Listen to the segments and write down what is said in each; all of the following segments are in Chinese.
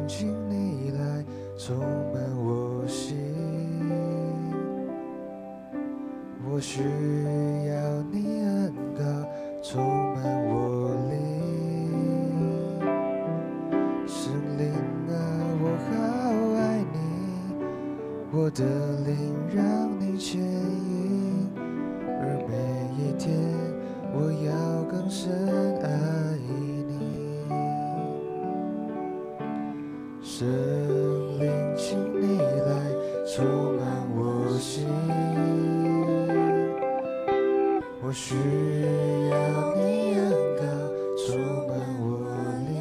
请你来充满我心。我需要你恩膏充满我灵。神灵啊，我好爱你，我的灵让你牵引，而每一天我要更深爱你。神灵，请你来充满我心，我需要你恩膏充满我灵。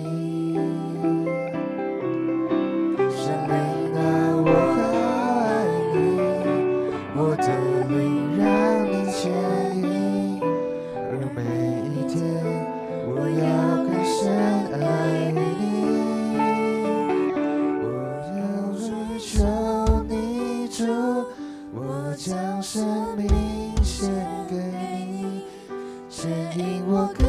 神灵啊，我好爱你，我的灵让你牵引，而每一天我要更深爱你。我要追求你主，我将生命献给你，牵引我更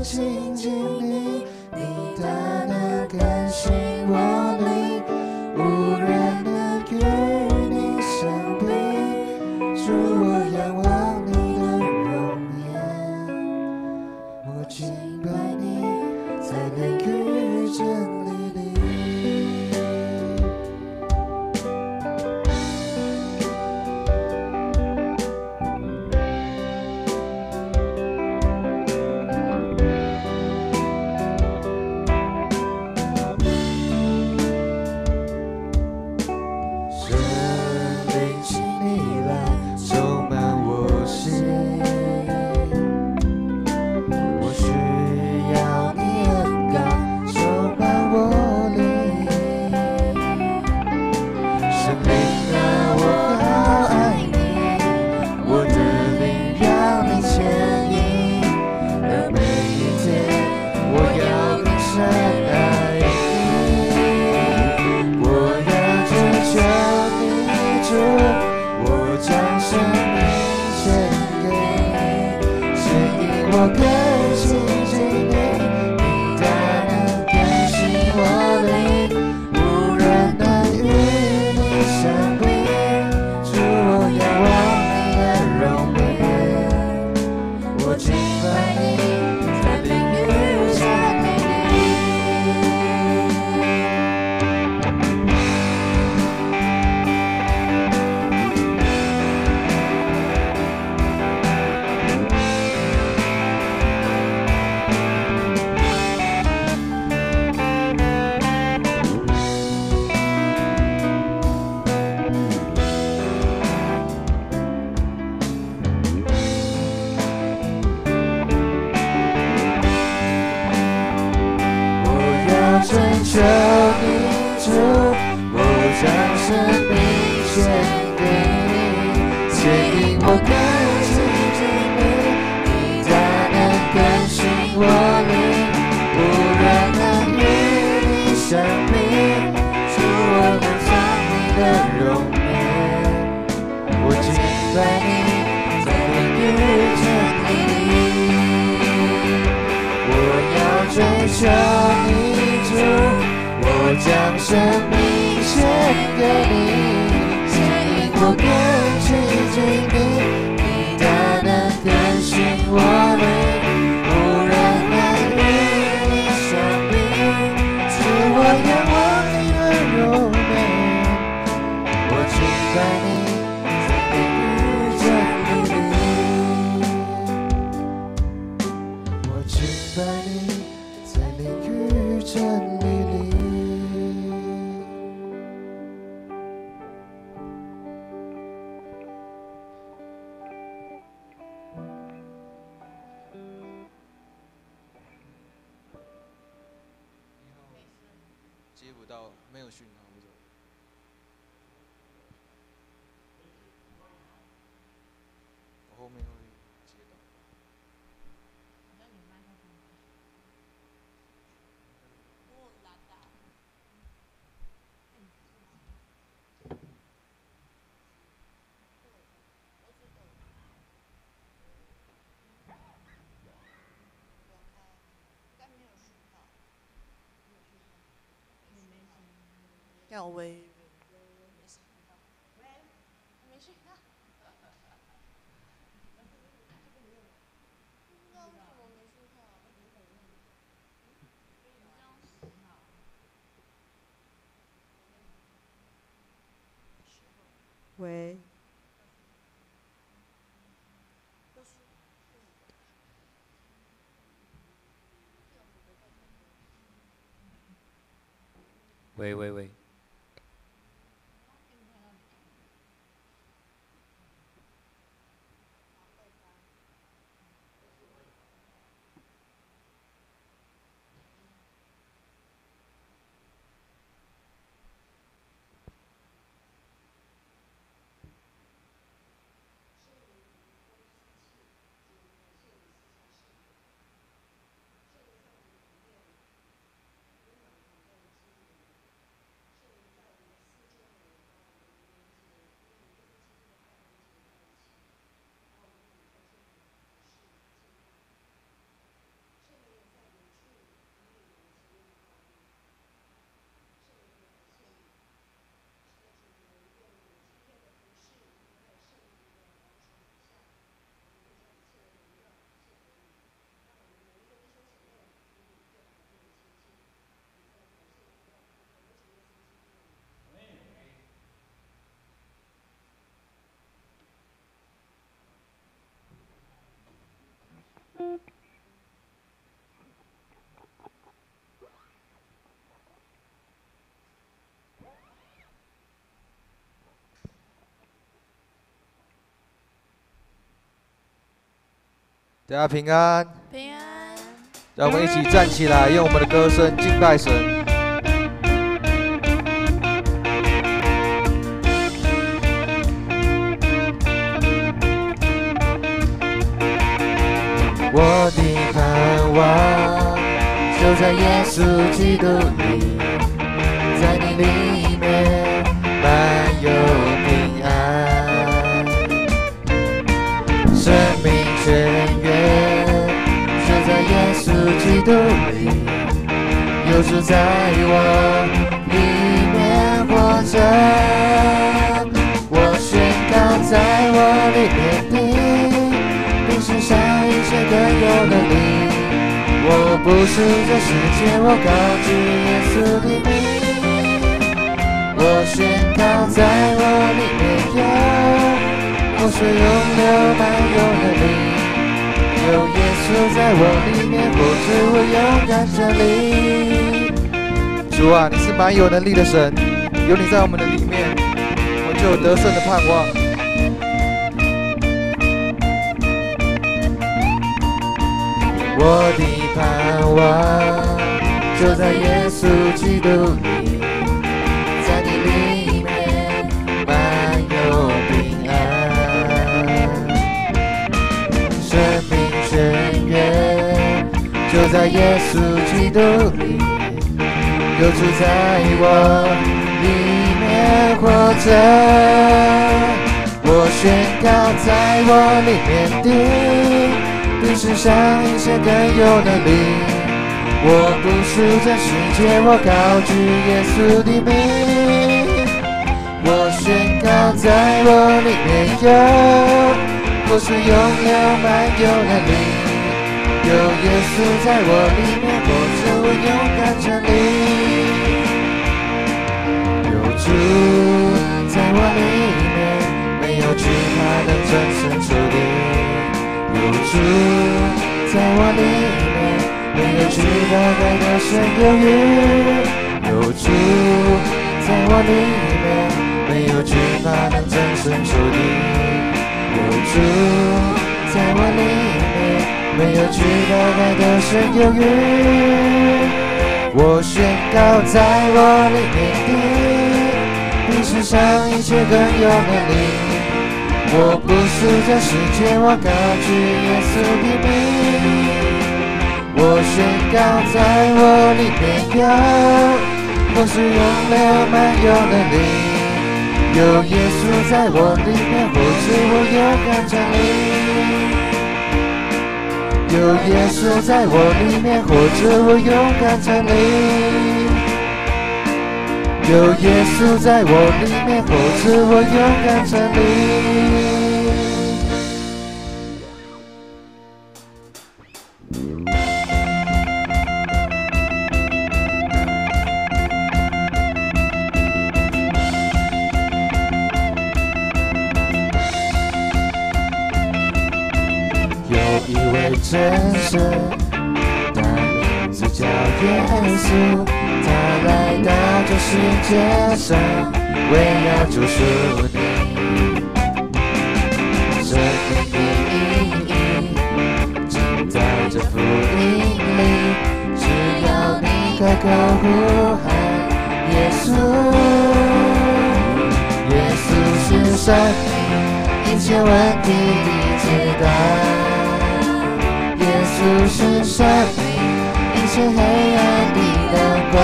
亲近你，你大能更新我灵，无人能与你相比。主，我仰望你的容颜，我敬拜你，在灵与真理里。神灵，请你来充满我心，我需要你恩膏充满我灵。神灵啊，我好爱你，我的灵让你牵引，而每一天我要更深爱你。我要追求你主，我将生命献给你，牵引我更亲近你，你大能更新我灵，无人能与你相比。主，我仰望你的容颜，我敬拜你，在灵与真理里。我要追求你主，我将生命献给你，牵引我更亲近你，你大能更新我灵，无人能与你相比。主，我仰望你的容颜，我敬拜你，在灵与真理里。我要追求你主，我将生命献给你，牵引我更亲近你，你大能更新我灵，无人能与你相比。主，我仰望你的容颜，我敬拜你，在灵与真理里。我敬拜你，在灵与真理里。接不到，没有讯号，不知道。我后面会接到。应该没有讯号，没有讯号，没没讯号。要喂。喂。喂喂喂。大家平安，平安。让我们一起站起来，用我们的歌声敬拜神。我的盼望就在耶稣基督里，在你里面满有平安，生命泉源就在耶稣基督里，有主在我里面活着，我宣告在我里面的比世上一切更有能力，我不是这世界，我高举耶稣的名，我宣告在我里面有活水涌流满有能力，有耶稣在我里面活着，我勇敢站立。主啊，你是满有能力的神，有你在我们的里面，我就有得胜的盼望。我的盼望就在耶稣基督里，在你里面满有平安，生命泉源就在耶稣基督里，有主在我里面活着，我宣告在我里面的比世上一切更有能力，我不是这世界，我高举耶稣的名，我宣告在我里面有活水涌流满有能力，有耶稣在我里面活着，我勇敢站立，有主在我里面，没有惧怕能战胜仇敌，有主在我里面，没有惧怕该得胜有余，有主在我里面，没有惧怕能战胜仇敌，有主在我里面，没有惧怕该得胜有余，我宣告在我里面的比世上一切更有能力，我不是这世界，我高举耶稣的名，我宣告在我里面有活水涌流满有能力，有耶稣在我里面活着，我勇敢站立，有耶稣在我里面活着，我勇敢站立，有耶稣在我里面，否则我勇敢站立。有一位真神，他名字叫耶稣，他来到这世界上，为要救赎你。生命的意义尽在这福音里，只要你开口呼喊耶稣，耶稣是生命，一切问题已解答。耶稣是生命，一切黑暗的亮光，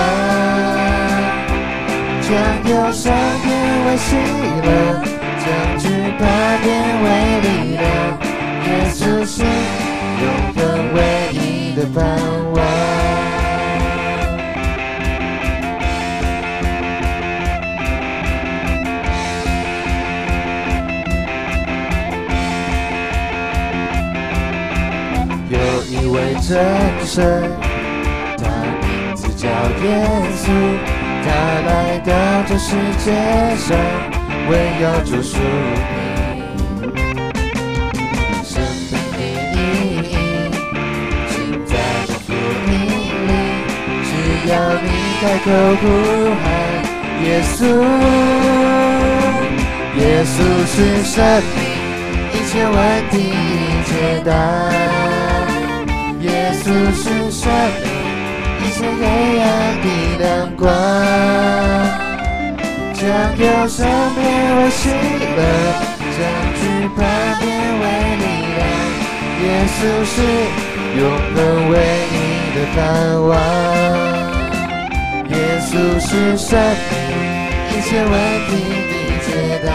将忧伤变为喜乐，将惧怕变为力量。耶稣是永恒唯一的盼望。有一位真神，他名字叫耶稣，他来到这世界上，为要救赎你。生命的意义尽在这福音里，只要你开口呼喊耶稣，耶稣是生命，一切问题已解答。耶稣是生命，一切黑暗的亮光，将忧伤变为喜乐，将惧怕变为力量。耶稣是永恒唯一的盼望。耶稣是生命，一切问题的解答。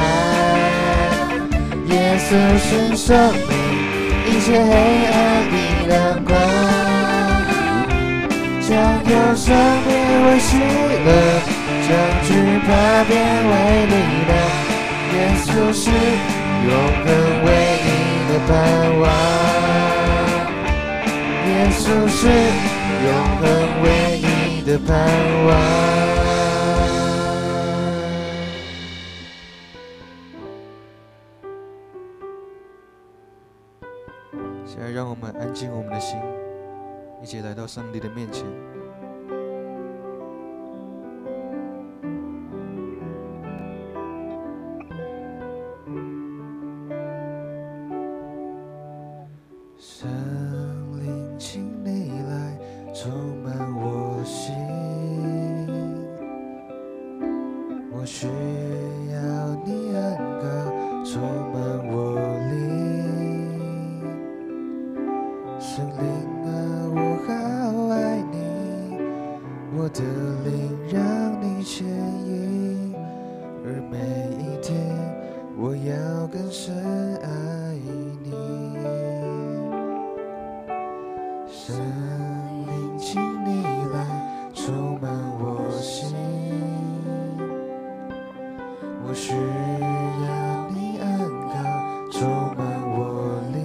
耶稣是生命，一切黑暗的亮光，将忧伤变为喜乐，将惧怕变为力量。耶稣是永恒唯一的盼望。耶稣是永恒唯一的盼望。现在让我们安静我们的心，一起来到上帝的面前。圣灵，请你来充满我心，我需要你恩膏充满我灵。圣灵啊，我好爱你，我的灵让你牵引，而每一天我要更深爱你。圣灵，请你来充满我心，我需要你恩膏充满我灵。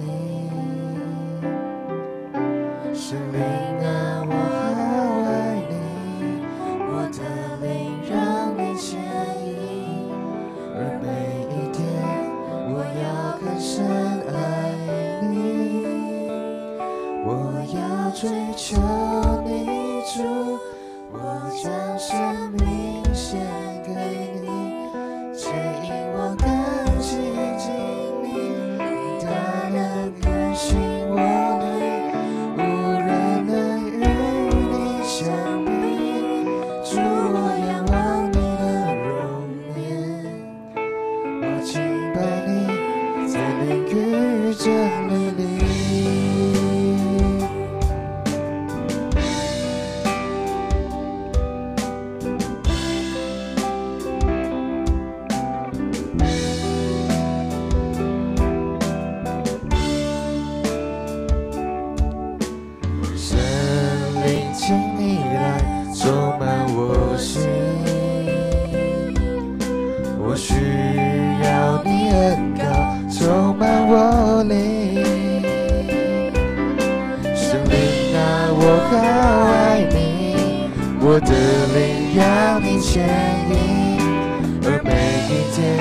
圣灵啊，我好爱你，我的灵让你牵引，而每一天我要更深爱你。我要追求你主，我将生命献给你，牵牵引，而每一天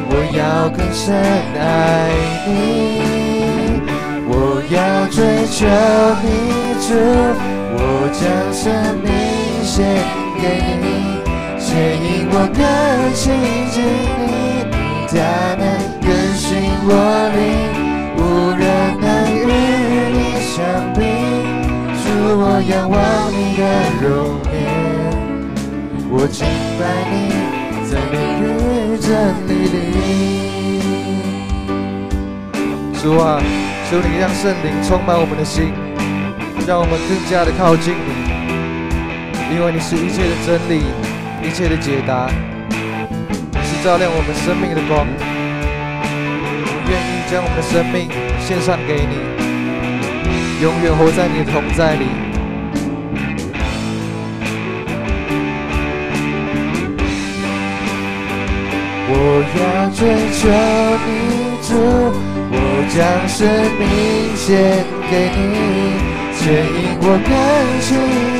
我要更深爱你，我要追求你主，我将生命献给你，牵引我更亲近你，你大能更新我灵，无人能与你相比。主，我仰望你的容颜，我敬拜你，在灵与真理里。主啊，求你让圣灵充满我们的心，让我们更加的靠近你，因为你是一切的真理，一切的解答，你是照亮我们生命的光。我愿意将我们的生命献上给你，永远活在你的同在里。我要追求你主，我将生命献给你，牵引我更亲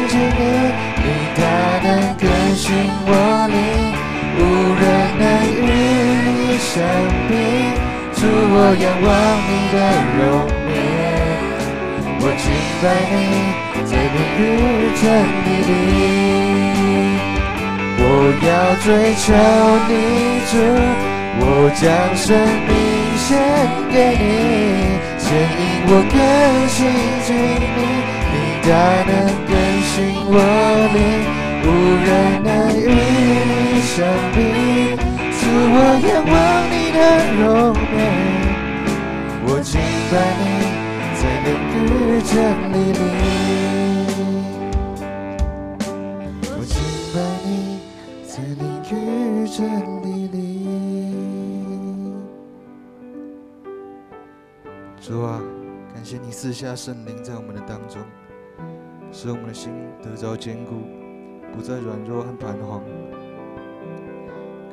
近你，你大能更新我灵，无人能与你相比。主，我仰望你的容颜，我敬拜你，在灵与真理里。我要追求你主，我将生命献给你，牵引我更亲近你，你大能更新我灵，无人能与你相比。主，我仰望你的容颜，我敬拜你，在灵与真理里，我敬拜你，在灵与真理里。主啊，感谢你赐下圣灵在我们的当中，使我们的心得着坚固，不再软弱和彷徨。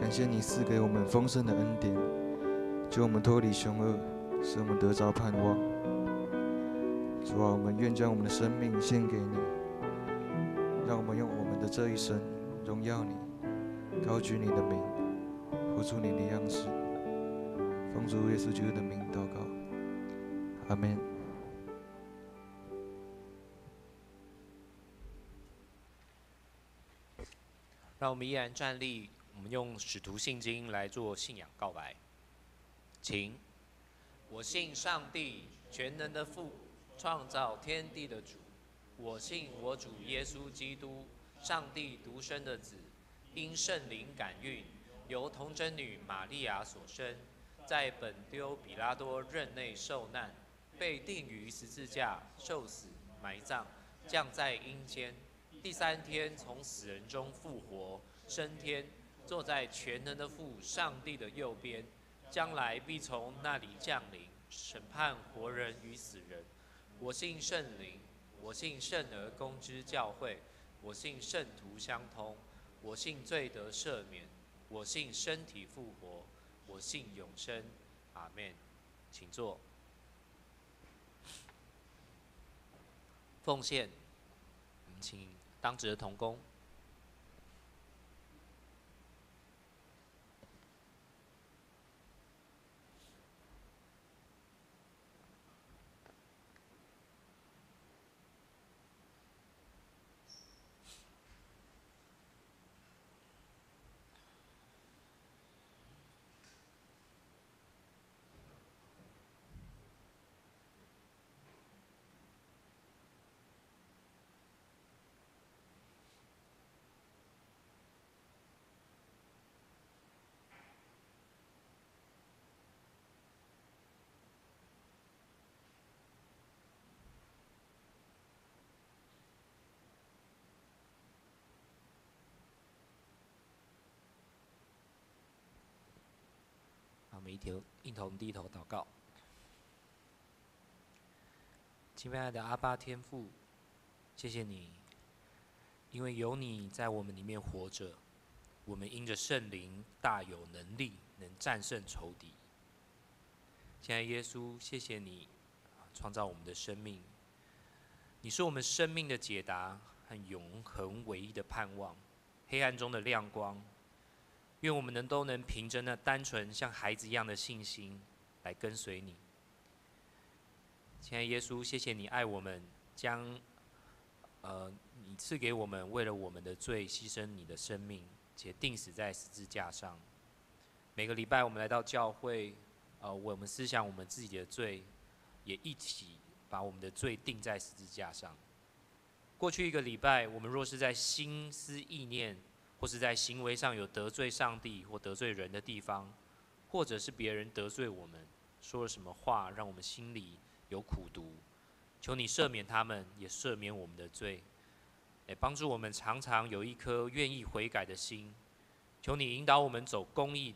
感谢你赐给我们丰盛的恩典，救我们脱离凶恶，使我们得着盼望。主啊，我们愿将我们的生命献给你，让我们用我们的这一生荣耀你，高举你的名，活出你的样式。奉主耶稣基督的名祷告，阿们。让我们依然站立，我们用使徒信经来做信仰告白。请，我信上帝全能的父，创造天地的主。我信我主耶稣基督，上帝独生的子，因圣灵感孕，由童贞女玛利亚所生，在本丢比拉多任内受难，被钉于十字架，受死，埋葬，降在阴间。第三天从死人中复活，升天，坐在全能的父上帝的右边，将来必从那里降临，审判活人与死人。我信圣灵，我信圣而公之教会，我信圣徒相通，我信罪得赦免，我信身体复活，我信永生。阿们。请坐。奉献，我们请当值的同工。我们一同低头祷告。亲爱的阿爸天父，谢谢你，因为有你在我们里面活着，我们因着圣灵大有能力，能战胜仇敌。亲爱的耶稣，谢谢你创造我们的生命，你是我们生命的解答和永恒唯一的盼望。黑暗中的亮光。愿我们都能凭着那单纯像孩子一样的信心来跟随你。亲爱的耶稣，谢谢你爱我们，将你赐给我们为了我们的罪牺牲你的生命，且钉死在十字架上。每个礼拜我们来到教会，我们思想我们自己的罪，也一起把我们的罪钉在十字架上。过去一个礼拜，我们若是在心思意念或是在行为上有得罪上帝或得罪人的地方，或者是别人得罪我们，说了什么话让我们心里有苦毒，求你赦免他们，也赦免我们的罪，也帮助我们常常有一颗愿意悔改的心。求你引导我们走公义、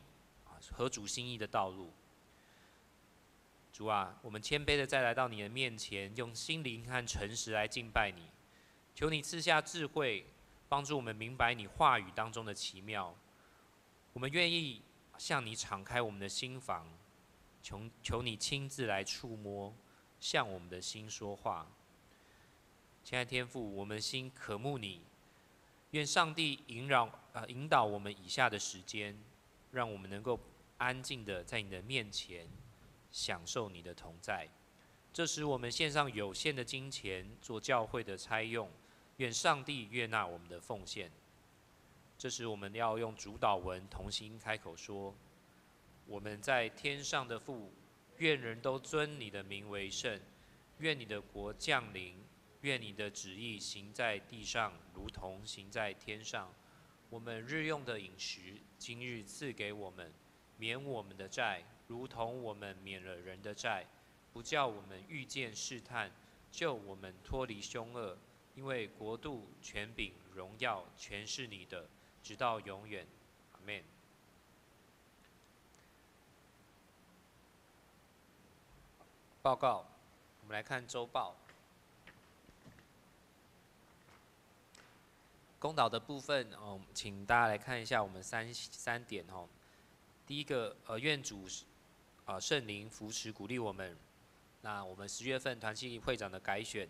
合主心意的道路。主啊，我们谦卑的再来到你的面前，用心灵和诚实来敬拜你。求你赐下智慧，帮助我们明白你话语当中的奇妙。我们愿意向你敞开我们的心房，求你亲自来触摸，向我们的心说话。亲爱的天父，我们的心渴慕你，愿上帝引导我们以下的时间，让我们能够安静的在你的面前享受你的同在。这时我们献上有限的金钱做教会的差用，愿上帝悦纳我们的奉献。这时我们要用主祷文同心开口说：我们在天上的父，愿人都尊你的名为圣，愿你的国降临，愿你的旨意行在地上，如同行在天上。我们日用的饮食，今日赐给我们，免我们的债，如同我们免了人的债，不叫我们遇见试探，救我们脱离凶恶。因为国度、权柄、荣耀，全是你的，直到永远。阿们。报告，我们来看周报。公导的部分，请大家来看一下我们三点哦。第一个，愿主圣灵扶持鼓励我们。那我们10月份团契会长的改选，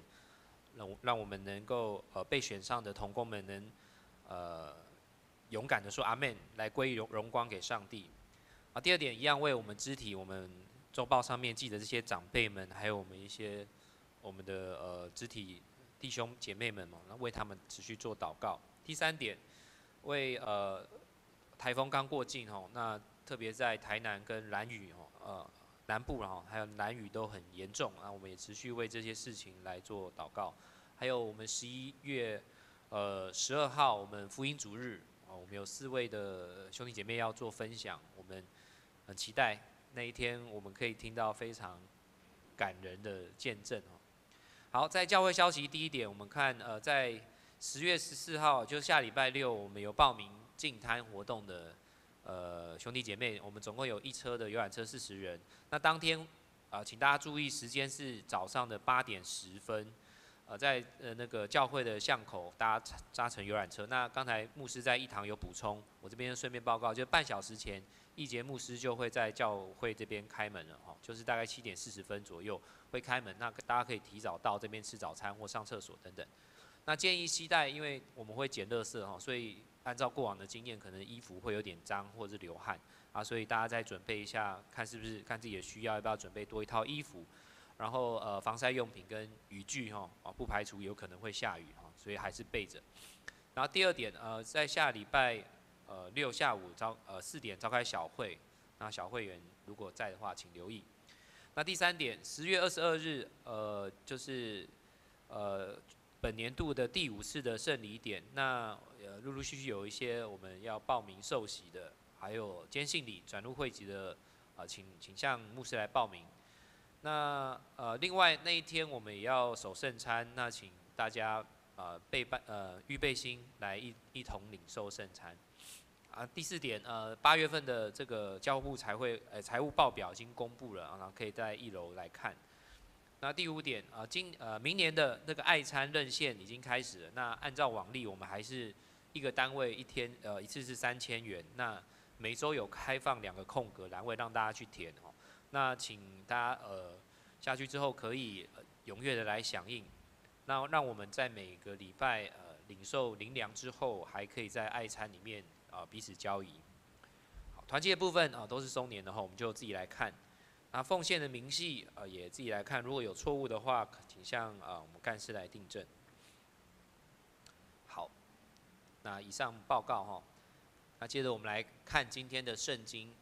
让我们能够被选上的同工们能勇敢的说阿们，来归荣光给上帝。第二点，一样为我们肢体，我们周报上面记的这些长辈们，还有我们的肢体弟兄姐妹们嘛，为他们持续做祷告。第三点，为台风刚过境哦，那特别在台南跟兰屿南部还有南屿都很严重，那我们也持续为这些事情来做祷告。还有我们11月12号我们福音主日，我们有4位的兄弟姐妹要做分享，我们很期待那一天我们可以听到非常感人的见证哦。好，在教会消息第一点，我们看在10月14号，就下礼拜六，我们有报名净滩活动的兄弟姐妹，我们总共有1车的游览车40人。那当天请大家注意，时间是早上的8点10分，在那个教会的巷口搭乘游览车。那刚才牧师在一堂有补充，我这边顺便报告，就半小时前，义杰牧师就会在教会这边开门了，就是大概7点40分左右会开门，那大家可以提早到这边吃早餐或上厕所等等。那建议携带，因为我们会捡垃圾所以按照过往的经验，可能衣服会有点脏或者是流汗所以大家再准备一下，看是不是看自己的需要，要不要准备多一套衣服，然后防晒用品跟雨具不排除有可能会下雨所以还是备着。然后第二点在下礼拜6下午4点召开小会，那小会员如果在的话，请留意。那第三点，10月22日就是本年度的第5次的圣礼典，那陆陆续续有一些我们要报名受洗的，还有坚信礼转入会籍的请向牧师来报名。那另外那一天我们也要守圣餐，那请大家预备心来一同领受圣餐。第4点8月份的这个教务财务报表已经公布了，然后可以在1楼来看。那第5点明年的那个爱餐任献已经开始了。那按照往例，我们还是一个单位一天一次是3000元。那每周有开放2个空格栏位让大家去填那请大家下去之后可以踊跃的来响应。那让我们在每个礼拜领受灵粮之后，还可以在爱餐里面彼此交谊。好，团契的部分都是松年的话，我们就自己来看。那奉献的明细也自己来看，如果有错误的话，请向我们干事来订正。好，那以上报告哈。那接着我们来看今天的圣经，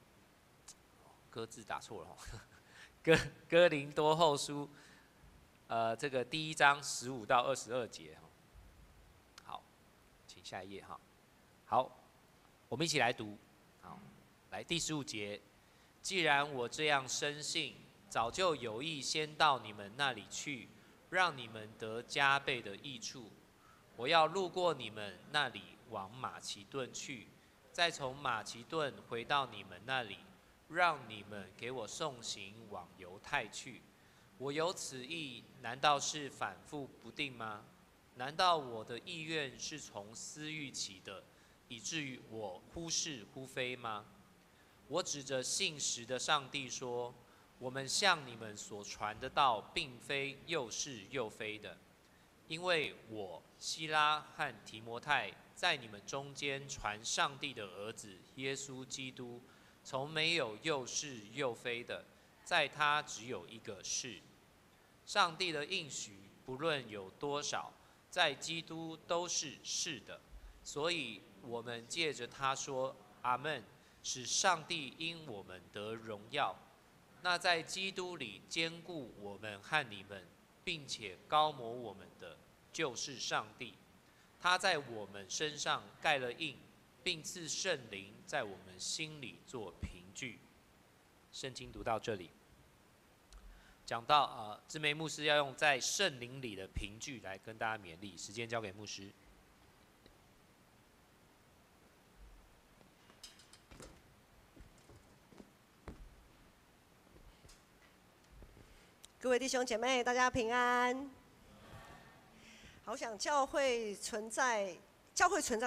歌字打错了哈，哥林多后书，这个第1章15到22节哈。好，请下一页哈。好，我们一起来读。好，来第15节。既然我这样深信，早就有意先到你们那里去，让你们得加倍的益处。我要路过你们那里，往马其顿去，再从马其顿回到你们那里，让你们给我送行往犹太去。我有此意，难道是反复不定吗？难道我的意愿是从私欲起的，以至于我忽是忽非吗？我指着信实的上帝说，我们向你们所传的道，并非又是又非的，因为我希拉和提摩太在你们中间传上帝的儿子耶稣基督，从没有又是又非的，在他只有一个是。上帝的应许不论有多少，在基督都是是的，所以我们借着他说阿们，使上帝因我们得荣耀。那在基督里坚固我们和你们，并且膏抹我们的，就是上帝。他在我们身上盖了印，并赐圣灵在我们心里做凭据。圣经读到这里，讲到志梅牧师要用在圣灵里的凭据来跟大家勉励。时间交给牧师。各位弟兄姐妹，大家平安。好想教会存在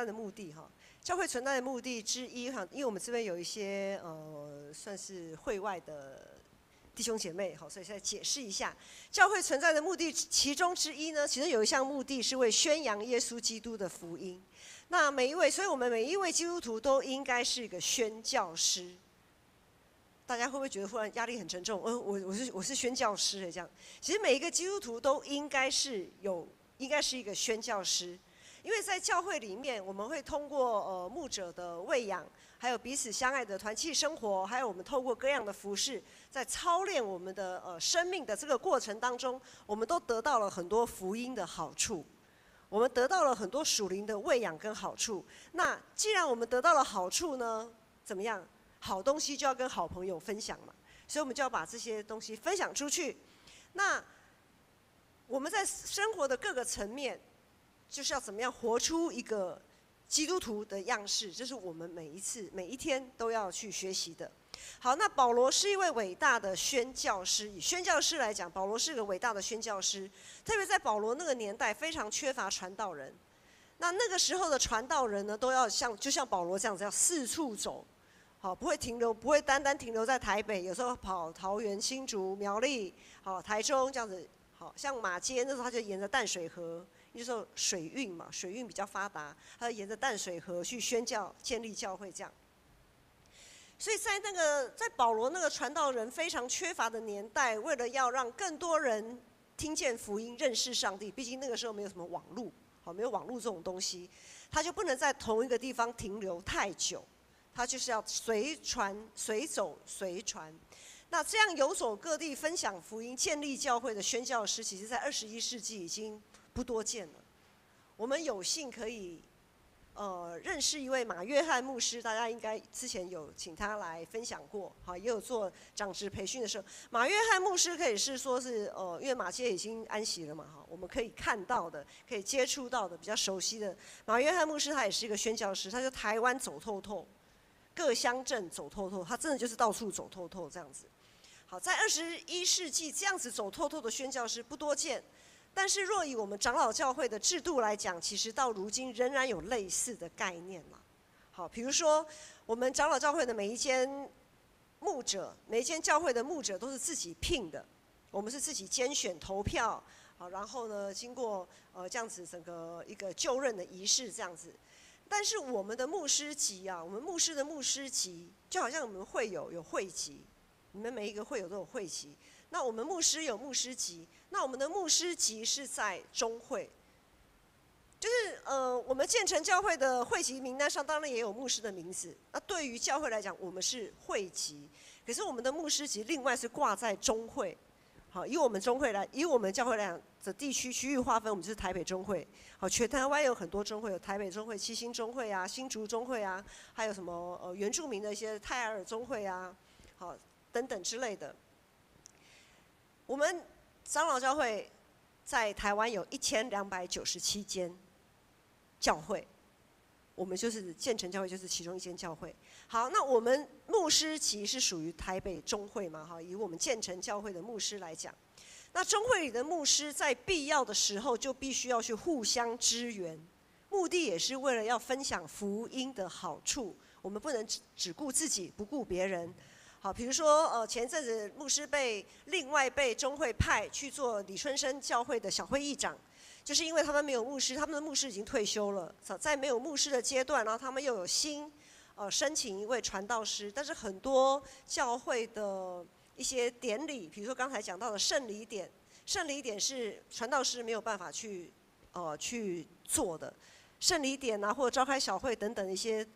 的目的哈，教会存在的目的之一，因为我们这边有一些算是会外的弟兄姐妹，好，所以再解释一下，教会存在的目的其中之一呢，其实有一项目的是为宣扬耶稣基督的福音。那所以我们每一位基督徒都应该是一个宣教师。大家会不会觉得忽然压力很沉重？我是宣教师这样。其实每一个基督徒都应该是一个宣教师，因为在教会里面，我们会通过牧者的喂养，还有彼此相爱的团契生活，还有我们透过各样的服事，在操练我们的生命的这个过程当中，我们都得到了很多福音的好处，我们得到了很多属灵的喂养跟好处。那既然我们得到了好处呢，怎么样？好东西就要跟好朋友分享嘛，所以我们就要把这些东西分享出去。那我们在生活的各个层面，就是要怎么样活出一个基督徒的样式，这是我们每一天都要去学习的。好，那保罗是一位伟大的宣教师，以宣教师来讲，保罗是个伟大的宣教师。特别在保罗那个年代，非常缺乏传道人。那个时候的传道人呢，都要就像保罗这样子，要四处走。好，不会单单停留在台北，有时候跑桃园、新竹、苗栗，好，台中这样子。好像马偕那时候他就沿着淡水河，那时候水运嘛，水运比较发达，他就沿着淡水河去宣教、建立教会这样。所以在保罗那个传道人非常缺乏的年代，为了要让更多人听见福音、认识上帝，毕竟那个时候没有什么网络，好，没有网络这种东西，他就不能在同一个地方停留太久。他就是要随走随传。那这样游走各地分享福音、建立教会的宣教师，其实在21世纪已经不多见了。我们有幸可以认识一位马约翰牧师，大家应该之前有请他来分享过，好，也有做长职培训的时候。马约翰牧师可以是说是因为马偕已经安息了嘛，哈，我们可以看到的、可以接触到的、比较熟悉的马约翰牧师，他也是一个宣教师，他就台湾走透透。各乡镇走透透，他真的就是到处走透透这样子。好，在21世纪这样子走透透的宣教师不多见，但是若以我们长老教会的制度来讲，其实到如今仍然有类似的概念啦。好，比如说我们长老教会的每一间教会的牧者都是自己聘的，我们是自己拣选投票，好，然后呢，经过这样子整个一个就任的仪式这样子。但是我们的牧师级啊，我们牧师的牧师级，就好像我们会有会级，你们每一个会友都有会级。那我们牧师有牧师级，那我们的牧师级是在中会，就是我们建成教会的会籍名单上当然也有牧师的名字。那对于教会来讲，我们是会籍，可是我们的牧师级另外是挂在中会。好，以我们教会来讲的地区区域划分，我们就是台北中会。好，全台湾有很多中会，有台北中会、七星中会啊、新竹中会啊，还有什么原住民的一些泰尔中会啊，好等等之类的。我们长老教会在台湾有1297间教会，我们就是建成教会就是其中一间教会。好，那我们牧师级是属于台北中会嘛？哈，以我们建成教会的牧师来讲，那中会里的牧师在必要的时候就必须要去互相支援，目的也是为了要分享福音的好处。我们不能只顾自己，不顾别人。好，比如说前阵子牧师另外被中会派去做李春生教会的小会议长。就是因为他们没有牧师，他们的牧师已经退休了，在没有牧师的阶段，然后他们又有申请一位传道师，但是很多教会的一些典礼，比如说刚才讲到的圣礼典是传道师没有办法去做的，圣礼典啊或者召开小会等等一些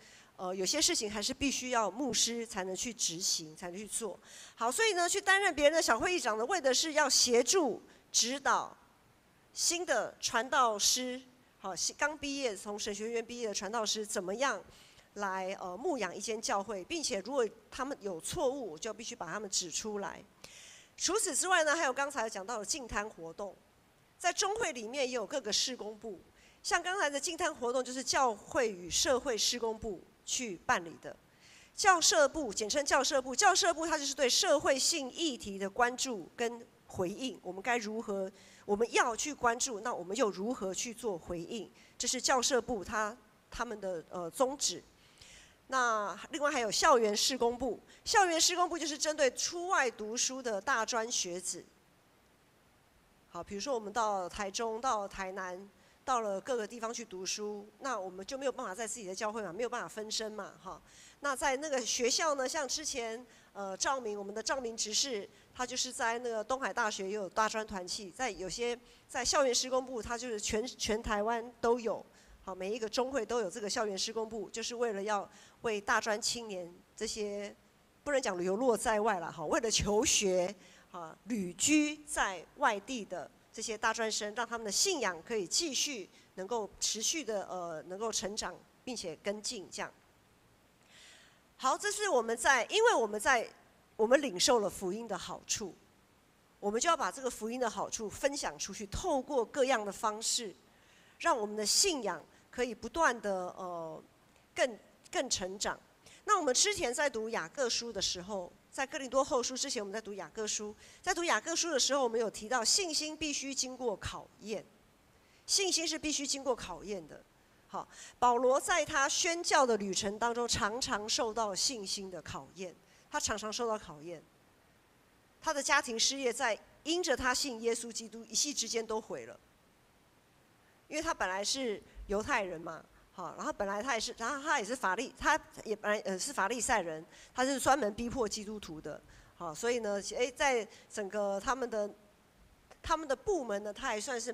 有些事情还是必须要牧师才能去执行，才能去做。好，所以呢，去担任别人的小会议长呢，为的是要协助指导新的传道师，好，刚毕业从神学院毕业的传道师，怎么样来牧养一间教会，并且如果他们有错误，我就必须把他们指出来。除此之外呢，还有刚才讲到的净滩活动，在中会里面也有各个事工部，像刚才的净滩活动就是教会与社会事工部去办理的。教社部简称教社部，教社部它就是对社会性议题的关注跟回应，我们要去关注，那我们又如何去做回应？这是教社部他们的宗旨。那另外还有校园事工部，校园事工部就是针对出外读书的大专学子。好，比如说我们到台中、到台南、到了各个地方去读书，那我们就没有办法在自己的教会嘛，没有办法分身嘛，哈。那在那个学校呢，像之前我们的赵明执事，他就是在那个东海大学也有大专团契，在校园事工部，他就是全台湾都有，好，每一个中会都有这个校园事工部，就是为了要为大专青年这些不能讲流落在外了，哈，为了求学，啊，旅居在外地的这些大专生，让他们的信仰可以继续能够持续的能够成长，并且跟进这样。好，这是因为我们领受了福音的好处，我们就要把这个福音的好处分享出去，透过各样的方式，让我们的信仰可以不断的更成长。那我们之前在读雅各书的时候，在哥林多后书之前，我们在读雅各书，在读雅各书的时候，我们有提到信心必须经过考验，信心是必须经过考验的。好，保罗在他宣教的旅程当中，常常受到信心的考验。他常常受到考验，他的家庭事业在因着他信耶稣基督一夕之间都毁了。因为他本来是犹太人嘛，好，然后他也是法利赛人，他是专门逼迫基督徒的。好，所以呢，在整个他们的部门呢，他还算是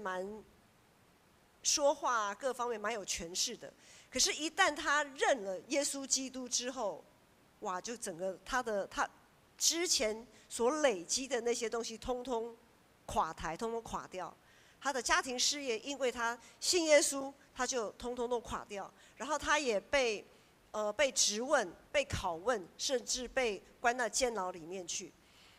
说话各方面蛮有权势的。可是，一旦他认了耶稣基督之后，哇，就整个他之前所累积的那些东西，通通垮台，通通垮掉。他的家庭事业，因为他信耶稣，他就通通都垮掉。然后他也被质问、被拷问，甚至被关到监牢里面去。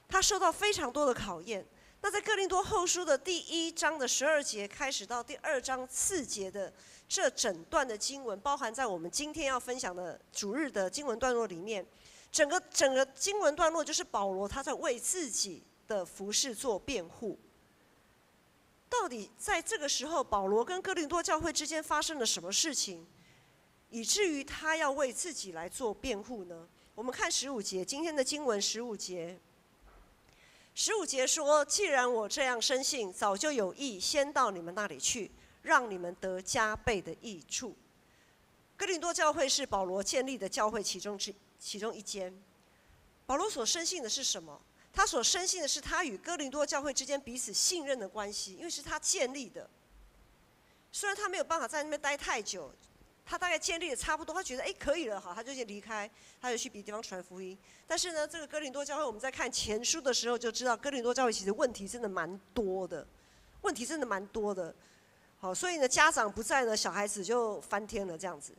他受到非常多的考验。那在哥林多后书的第1章的12节开始到第2章4节的这整段的经文，包含在我们今天要分享的主日的经文段落里面。整个经文段落就是保罗他在为自己的服事做辩护。到底在这个时候，保罗跟哥林多教会之间发生了什么事情，以至于他要为自己来做辩护呢？我们看15节，今天的经文15节。15节说：“既然我这样深信，早就有意先到你们那里去，让你们得加倍的益处。”哥林多教会是保罗建立的教会其中一间。保罗所深信的是什么？他所深信的是他与哥林多教会之间彼此信任的关系，因为是他建立的。虽然他没有办法在那边待太久，他大概建立的差不多，他觉得可以了，好，他就先离开，他就去别的地方传福音。但是呢，这个哥林多教会，我们在看前书的时候就知道，哥林多教会其实问题真的蛮多的，好，所以呢，家长不在呢，小孩子就翻天了这样子。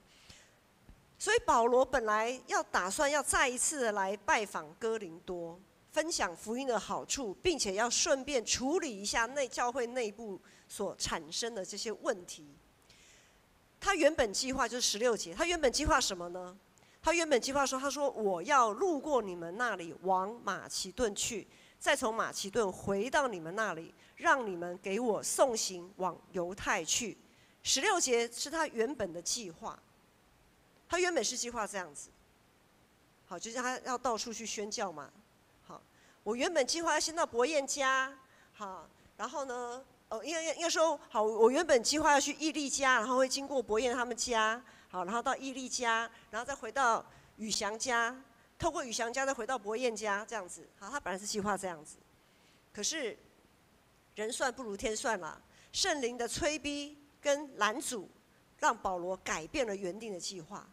所以保罗本来打算要再一次的来拜访哥林多，分享福音的好处，并且要顺便处理一下教会内部所产生的这些问题。他原本计划就是16节，他原本计划什么呢？他原本计划说，他说我要路过你们那里，往马其顿去，再从马其顿回到你们那里，让你们给我送行往犹太去。16节是他原本的计划。他原本是计划这样子，好，就是他要到处去宣教嘛。好，我原本计划要先到伯彦家，好，然后呢，应该说，好，我原本计划要去义利家，然后会经过伯彦他们家，好，然后到义利家，然后再回到宇翔家，透过宇翔家再回到伯彦家，这样子。好，他本来是计划这样子，可是人算不如天算啦，圣灵的催逼跟拦阻，让保罗改变了原定的计划。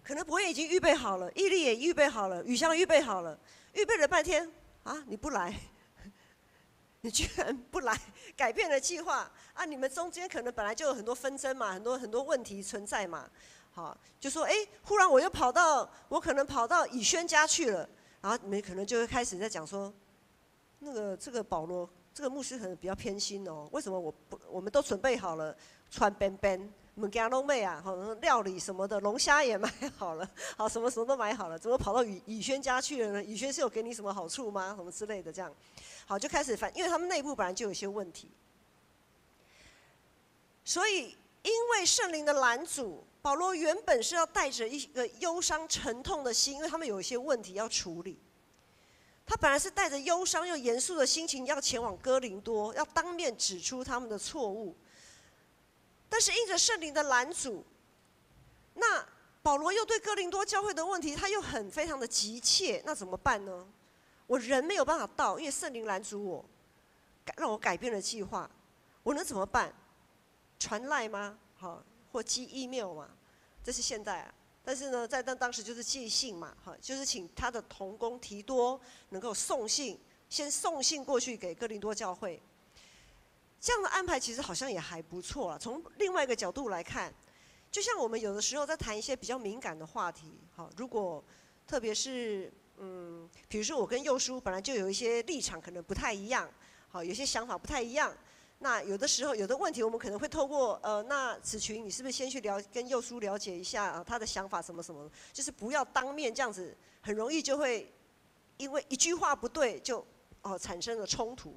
可能伯彦已经预备好了，义利也预备好了，宇翔预备好了，预备了半天啊，你不来，你居然不来，改变了计划啊！你们中间可能本来就有很多纷争嘛，很多问题存在嘛，好，就说忽然我可能跑到以轩家去了，然后你们可能就会开始在讲说，这个保罗这个牧师可能比较偏心哦，为什么我们都准备好了，穿边边。物件都买啊，料理什么的，龙虾也买好了，好，什么都买好了，怎么跑到以轩家去了呢？以轩是有给你什么好处吗？什么之类的这样，好，就开始因为他们内部本来就有一些问题，所以因为圣灵的拦阻，保罗原本是要带着一个忧伤沉痛的心，因为他们有一些问题要处理。他本来是带着忧伤又严肃的心情要前往哥林多，要当面指出他们的错误。但是因着圣灵的拦阻，那保罗又对哥林多教会的问题，他又非常的急切，那怎么办呢？我人没有办法到，因为圣灵拦阻我，让我改变了计划，我能怎么办？传赖吗？好，或寄 email 嘛，这是现代啊。但是呢，在当时就是寄信嘛，好，就是请他的同工提多能够先送信过去给哥林多教会。这样的安排其实好像也还不错啊。从另外一个角度来看，就像我们有的时候在谈一些比较敏感的话题，好，如果特别是比如说我跟佑叔本来就有一些立场可能不太一样，好，有些想法不太一样，那有的时候有的问题我们可能会透过那子群你是不是先去跟佑叔了解一下他的想法什么什么，就是不要当面这样子，很容易就会因为一句话不对就产生了冲突。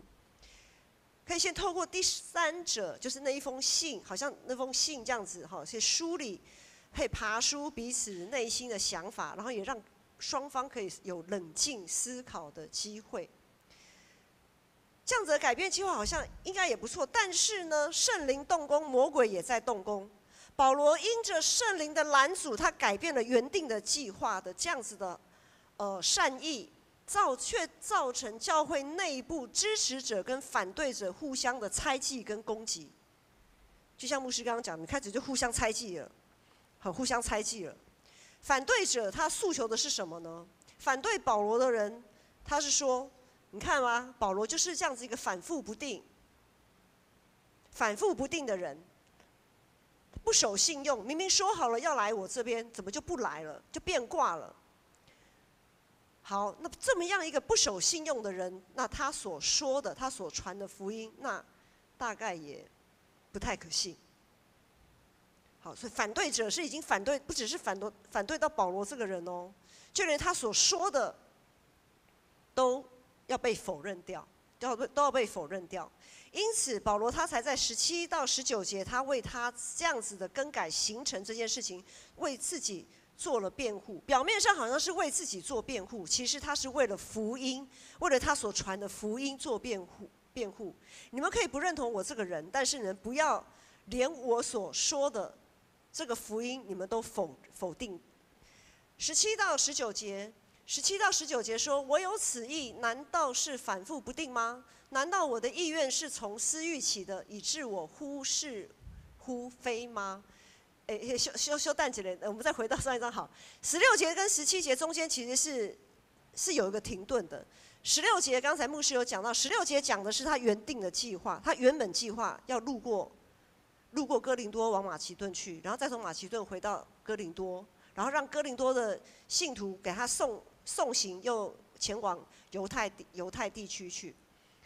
可以先透过第三者，就是那一封信，好像那封信这样子，先梳理，可以爬梳彼此内心的想法，然后也让双方可以有冷静思考的机会。这样子的改变计划好像应该也不错，但是呢，圣灵动工，魔鬼也在动工。保罗因着圣灵的拦阻，他改变了原定的计划的这样子的善意。却造成教会内部支持者跟反对者互相的猜忌跟攻击，就像牧师刚刚讲，你开始就互相猜忌了，互相猜忌了。反对者他诉求的是什么呢？反对保罗的人，他是说，你看吗？保罗就是这样子一个反复不定的人，不守信用，明明说好了要来我这边，怎么就不来了，就变卦了。好，那这么样一个不守信用的人，那他所说的、他所传的福音，那大概也不太可信。好，所以反对者是已经反对，不只是反对到保罗这个人哦，就连他所说的都要被否认掉，都要被否认掉。因此，保罗他才在17到19节，他为他这样子的更改行程这件事情，为自己做了辩护，表面上好像是为自己做辩护，其实他是为了福音，为了他所传的福音做辩护。你们可以不认同我这个人，但是你们不要连我所说的这个福音，你们都否定。17到19节说：“我有此意，难道是反复不定吗？难道我的意愿是从私欲起的，以致我忽是忽非吗？”修淡几嘞？我们再回到上一章好。16节跟17节中间其实是有一个停顿的。16节刚才牧师有讲到，16节讲的是他原定的计划，他原本计划要路过哥林多往马其顿去，然后再从马其顿回到哥林多，然后让哥林多的信徒给他送行，又前往犹太地区去。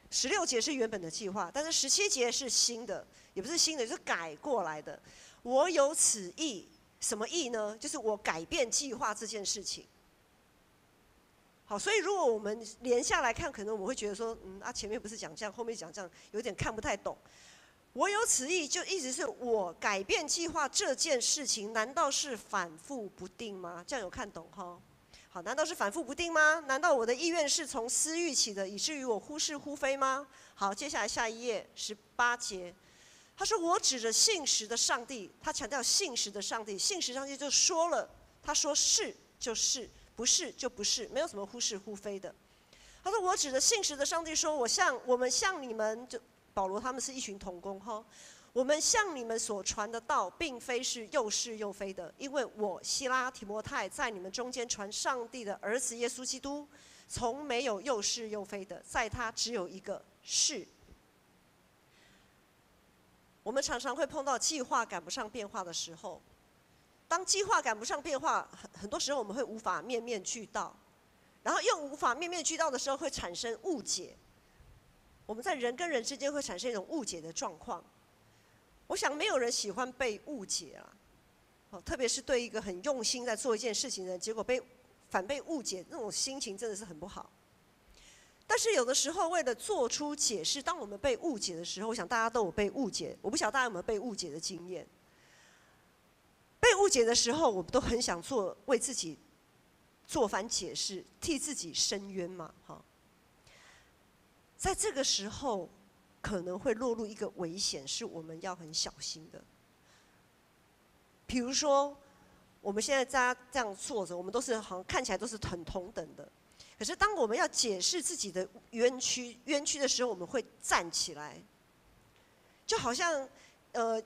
16节是原本的计划，但是17节是新的，也不是新的，就是改过来的。我有此意，什么意呢？就是我改变计划这件事情。好，所以如果我们连下来看，可能我会觉得说，前面不是讲这样，后面讲这样，有点看不太懂。我有此意，就意思是我改变计划这件事情，难道是反复不定吗？这样有看懂哈？好，难道是反复不定吗？难道我的意愿是从私欲起的，以至于我忽是忽非吗？好，接下来下一页18节，他说我指着信实的上帝，他强调信实的上帝，信实上帝就说了，他说是就是，不是就不是，没有什么忽是忽非的。他说我指着信实的上帝说，我们向你们，就保罗他们是一群同工哈。我们向你们所传的道，并非是又是又非的，因为我希拉提摩太在你们中间传上帝的儿子耶稣基督，从没有又是又非的，在他只有一个是。我们常常会碰到计划赶不上变化的时候，当计划赶不上变化，很多时候我们会无法面面俱到，然后又无法面面俱到的时候，会产生误解。我们在人跟人之间会产生一种误解的状况。我想没有人喜欢被误解啊，特别是对一个很用心在做一件事情的人，结果反被误解，那种心情真的是很不好。但是有的时候为了做出解释，当我们被误解的时候，我想大家都有被误解，我不晓得大家有没有被误解的经验。被误解的时候，我们都很想为自己做番解释，替自己申冤嘛，哈。在这个时候，可能会落入一个危险，是我们要很小心的。比如说，我们现在大家这样坐着，我们都是好像看起来都是很同等的。可是当我们要解释自己的冤屈的时候，我们会站起来，就好像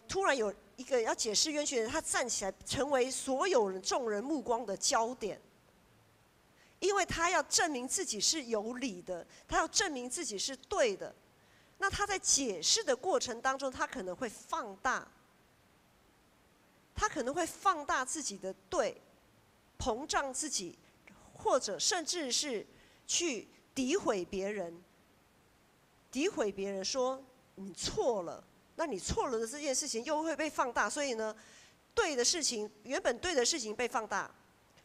突然有一个要解释冤屈的人，他站起来，成为所有众人目光的焦点。因为他要证明自己是有理的，他要证明自己是对的。那他在解释的过程当中，他可能会放大自己的对，膨胀自己，或者甚至是去诋毁别人说你错了，那你错了的这件事情又会被放大，所以呢，原本对的事情被放大。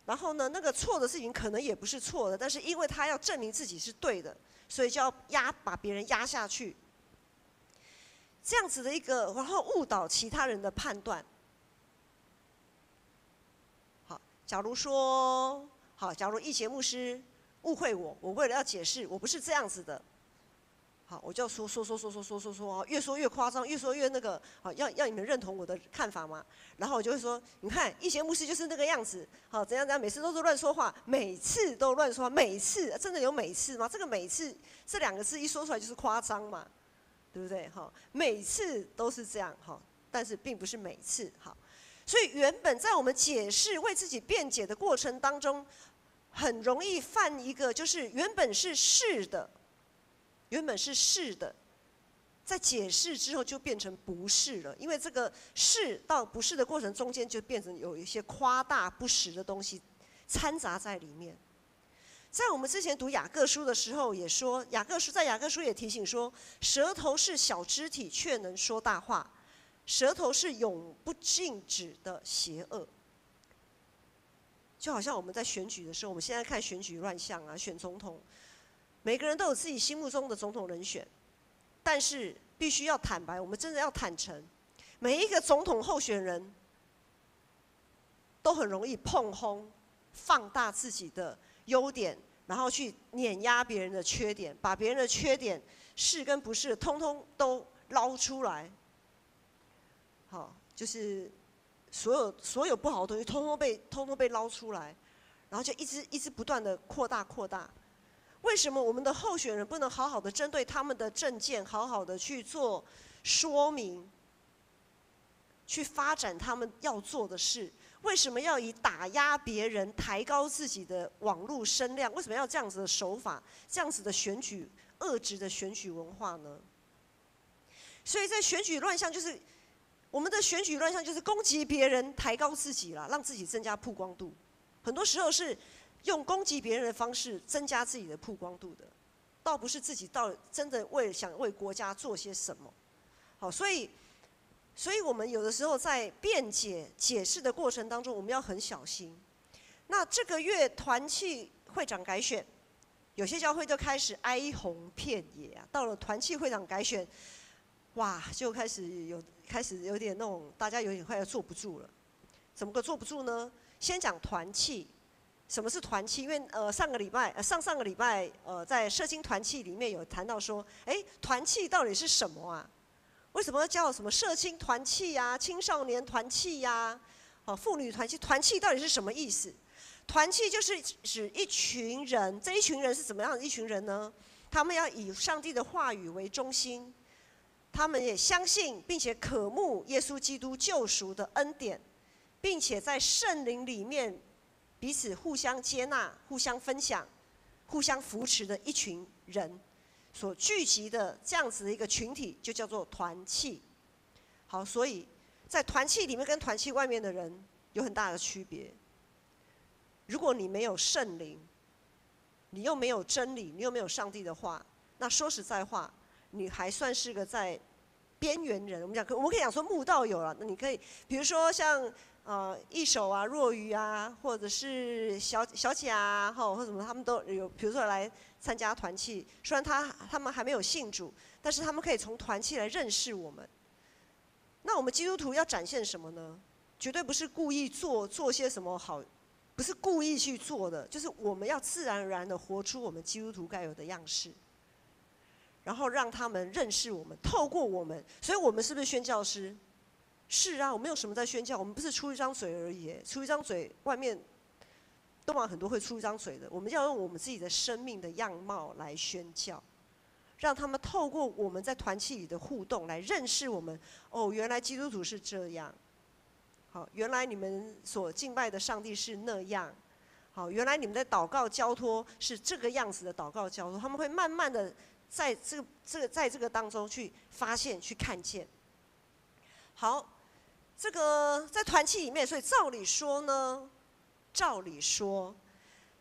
然后呢，那个错的事情可能也不是错的，但是因为他要证明自己是对的，所以就要把别人压下去。这样子的一个，然后误导其他人的判断。好，假如义杰牧师误会我为了要解释，我不是这样子的。好，我就要说，越说越夸张，越说越那个，好，要你们认同我的看法嘛。然后我就会说，你看，义贤牧师就是那个样子，好，怎样，每次都是乱说话，每次都乱说话，每次真的有每次吗？这个每次这2个字一说出来就是夸张嘛，对不对？好，每次都是这样，好，但是并不是每次，好。所以原本在我们解释、为自己辩解的过程当中，很容易犯一个，就是原本是是的。在解释之后就变成不是了，因为这个是到不是的过程中间就变成有一些夸大不实的东西掺杂在里面。在我们之前读雅各书的时候也说，雅各书也提醒说，舌头是小肢体却能说大话，舌头是永不禁止的邪恶。就好像我们在选举的时候，我们现在看选举乱象啊，选总统，每个人都有自己心目中的总统人选，但是必须要坦白，我们真的要坦诚，每一个总统候选人都很容易碰轰，放大自己的优点，然后去碾压别人的缺点，把别人的缺点是跟不是，通通都捞出来。好，就是所有不好的东西，通通被捞出来，然后就一直不断的扩大。为什么我们的候选人不能好好的针对他们的政见，好好的去做说明，去发展他们要做的事？为什么要以打压别人、抬高自己的网络声量？为什么要这样子的手法、这样子的选举、恶质的选举文化呢？所以在选举乱象，就是我们的选举乱象，就是攻击别人、抬高自己啦，让自己增加曝光度。很多时候是用攻击别人的方式增加自己的曝光度的，倒不是自己真的想为国家做些什么。好，所以我们有的时候在辩解、解释的过程当中，我们要很小心。那这个月团契会长改选，有些教会就开始哀鸿遍野啊。到了团契会长改选，哇，就开始有点那种，大家有点快要坐不住了。怎么个坐不住呢？先讲团契。什么是团契？因为上个礼拜在社青团契里面有谈到说，团契到底是什么啊？为什么要叫什么社青团契呀、青少年团契呀、妇女团契？团契到底是什么意思？团契就是指一群人，这一群人是怎么样的一群人呢？他们要以上帝的话语为中心，他们也相信并且渴慕耶稣基督救赎的恩典，并且在圣灵里面彼此互相接纳、互相分享、互相扶持的一群人所聚集的这样子的一个群体，就叫做团契。好，所以在团契里面跟团契外面的人有很大的区别。如果你没有圣灵，你又没有真理，你又没有上帝的话，那说实在话，你还算是个在边缘人。我们可以讲说慕道友了。那你可以，比如说像一手啊、若愚啊，或者是小贾啊，或什么，他们都有，比如说来参加团契。虽然他们还没有信主，但是他们可以从团契来认识我们。那我们基督徒要展现什么呢？绝对不是故意做些什么好，不是故意去做的，就是我们要自然而然的活出我们基督徒该有的样式，然后让他们认识我们，透过我们。所以我们是不是宣教师？是啊，我们有什么在宣教？我们不是出一张嘴而已，出一张嘴，外面都蛮很多会出一张嘴的。我们要用我们自己的生命的样貌来宣教，让他们透过我们在团契里的互动来认识我们。哦，原来基督徒是这样。好，原来你们所敬拜的上帝是那样。好，原来你们的祷告交托是这个样子的祷告交托。他们会慢慢的在这个当中去发现、去看见。好。这个在团契里面，所以照理说呢，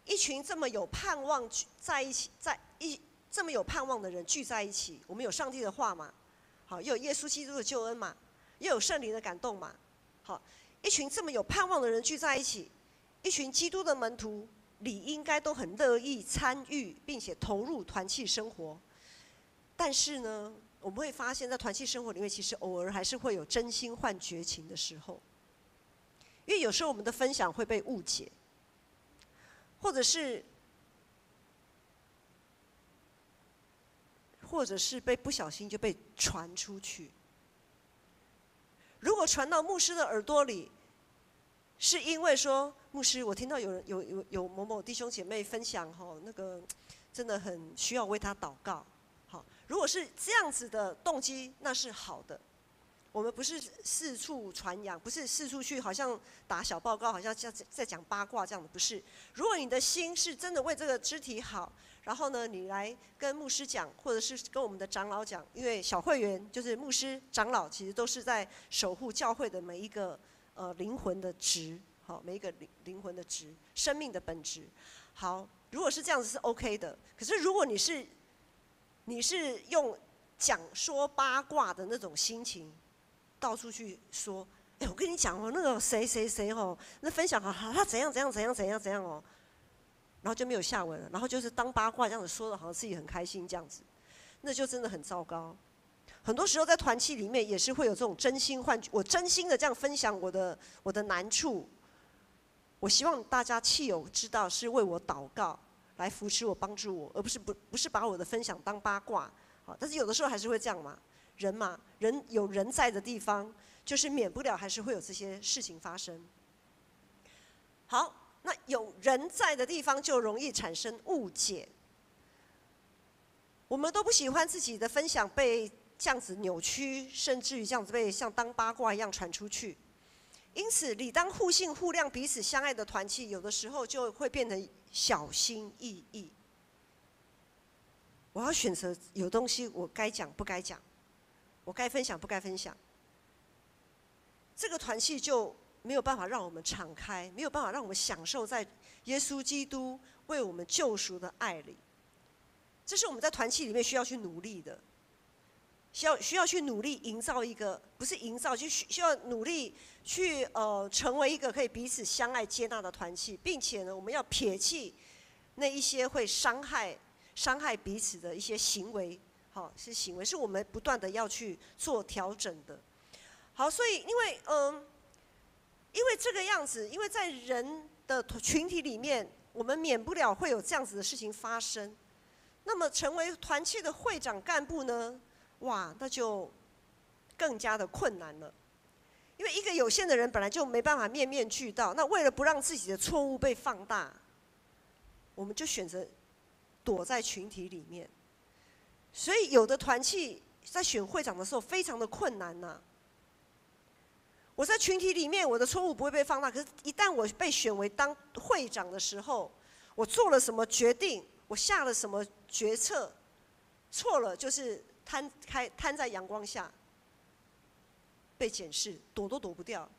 一群这么有盼望在一起，这么有盼望的人聚在一起，我们有上帝的话嘛，好，又有耶稣基督的救恩嘛，又有圣灵的感动嘛，好，一群这么有盼望的人聚在一起，一群基督的门徒理应该都很乐意参与，并且投入团契生活，但是呢，我们会发现，在团契生活里面，其实偶尔还是会有真心换绝情的时候，因为有时候我们的分享会被误解，或者是被不小心就被传出去。如果传到牧师的耳朵里，是因为说牧师，我听到有某某弟兄姐妹分享那个真的很需要为他祷告。如果是这样子的动机，那是好的。我们不是四处传扬，不是四处去好像打小报告，好像在讲八卦这样的，不是。如果你的心是真的为这个肢体好，然后呢，你来跟牧师讲，或者是跟我们的长老讲，因为小会员就是牧师、长老，其实都是在守护教会的每一个灵魂的值，好，每一个灵魂的值，生命的本质。好，如果是这样子是 OK 的。可是如果你是用讲说八卦的那种心情，到处去说，我跟你讲那个谁那分享好，他怎样哦，然后就没有下文了，然后就是当八卦这样子说的，好像自己很开心这样子，那就真的很糟糕。很多时候在团契里面也是会有这种真心换，我真心的这样分享我的难处，我希望大家契友知道是为我祷告，来扶持我、帮助我，而不是把我的分享当八卦。好，但是有的时候还是会这样嘛，人嘛，人有人在的地方，就是免不了还是会有这些事情发生。好，那有人在的地方就容易产生误解。我们都不喜欢自己的分享被这样子扭曲，甚至于这样子被像当八卦一样传出去。因此，理当互信互谅、彼此相爱的团契，有的时候就会变成小心翼翼。我要选择有东西我该讲不该讲，我该分享不该分享。这个团契就没有办法让我们敞开，没有办法让我们享受在耶稣基督为我们救赎的爱里。这是我们在团契里面需要去努力的，需要去努力营造一个，不是营造，就需要努力去成为一个可以彼此相爱接纳的团契，并且呢，我们要撇弃那一些会伤害彼此的一些行为，好，是行为，是我们不断的要去做调整的。好，所以因为这个样子，因为在人的群体里面，我们免不了会有这样子的事情发生。那么成为团契的会长干部呢？哇，那就更加的困难了。因为一个有限的人本来就没办法面面俱到，那为了不让自己的错误被放大，我们就选择躲在群体里面。所以有的团契在选会长的时候非常的困难呐。我在群体里面，我的错误不会被放大，可是一旦我被选为当会长的时候，我做了什么决定，我下了什么决策，错了就是摊在阳光下，被检视，躲都躲不掉。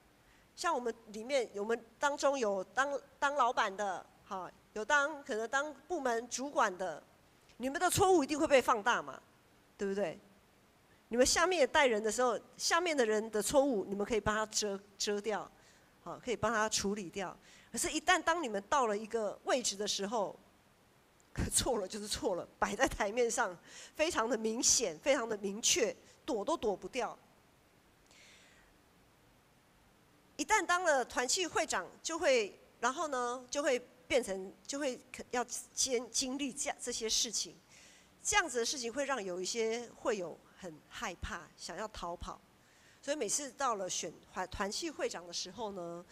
像我们里面，我们当中有当老板的，好，有可能当部门主管的，你们的错误一定会被放大嘛，对不对？你们下面带人的时候，下面的人的错误，你们可以帮他遮掉，好，可以帮他处理掉。可是，一旦当你们到了一个位置的时候，错了就是错了，摆在台面上，非常的明显，非常的明确，躲都躲不掉。一旦当了团契会长，然后呢，就会要经历这些事情，这样子的事情会让有一些会有很害怕，想要逃跑。所以每次到了选团契会长的时候呢，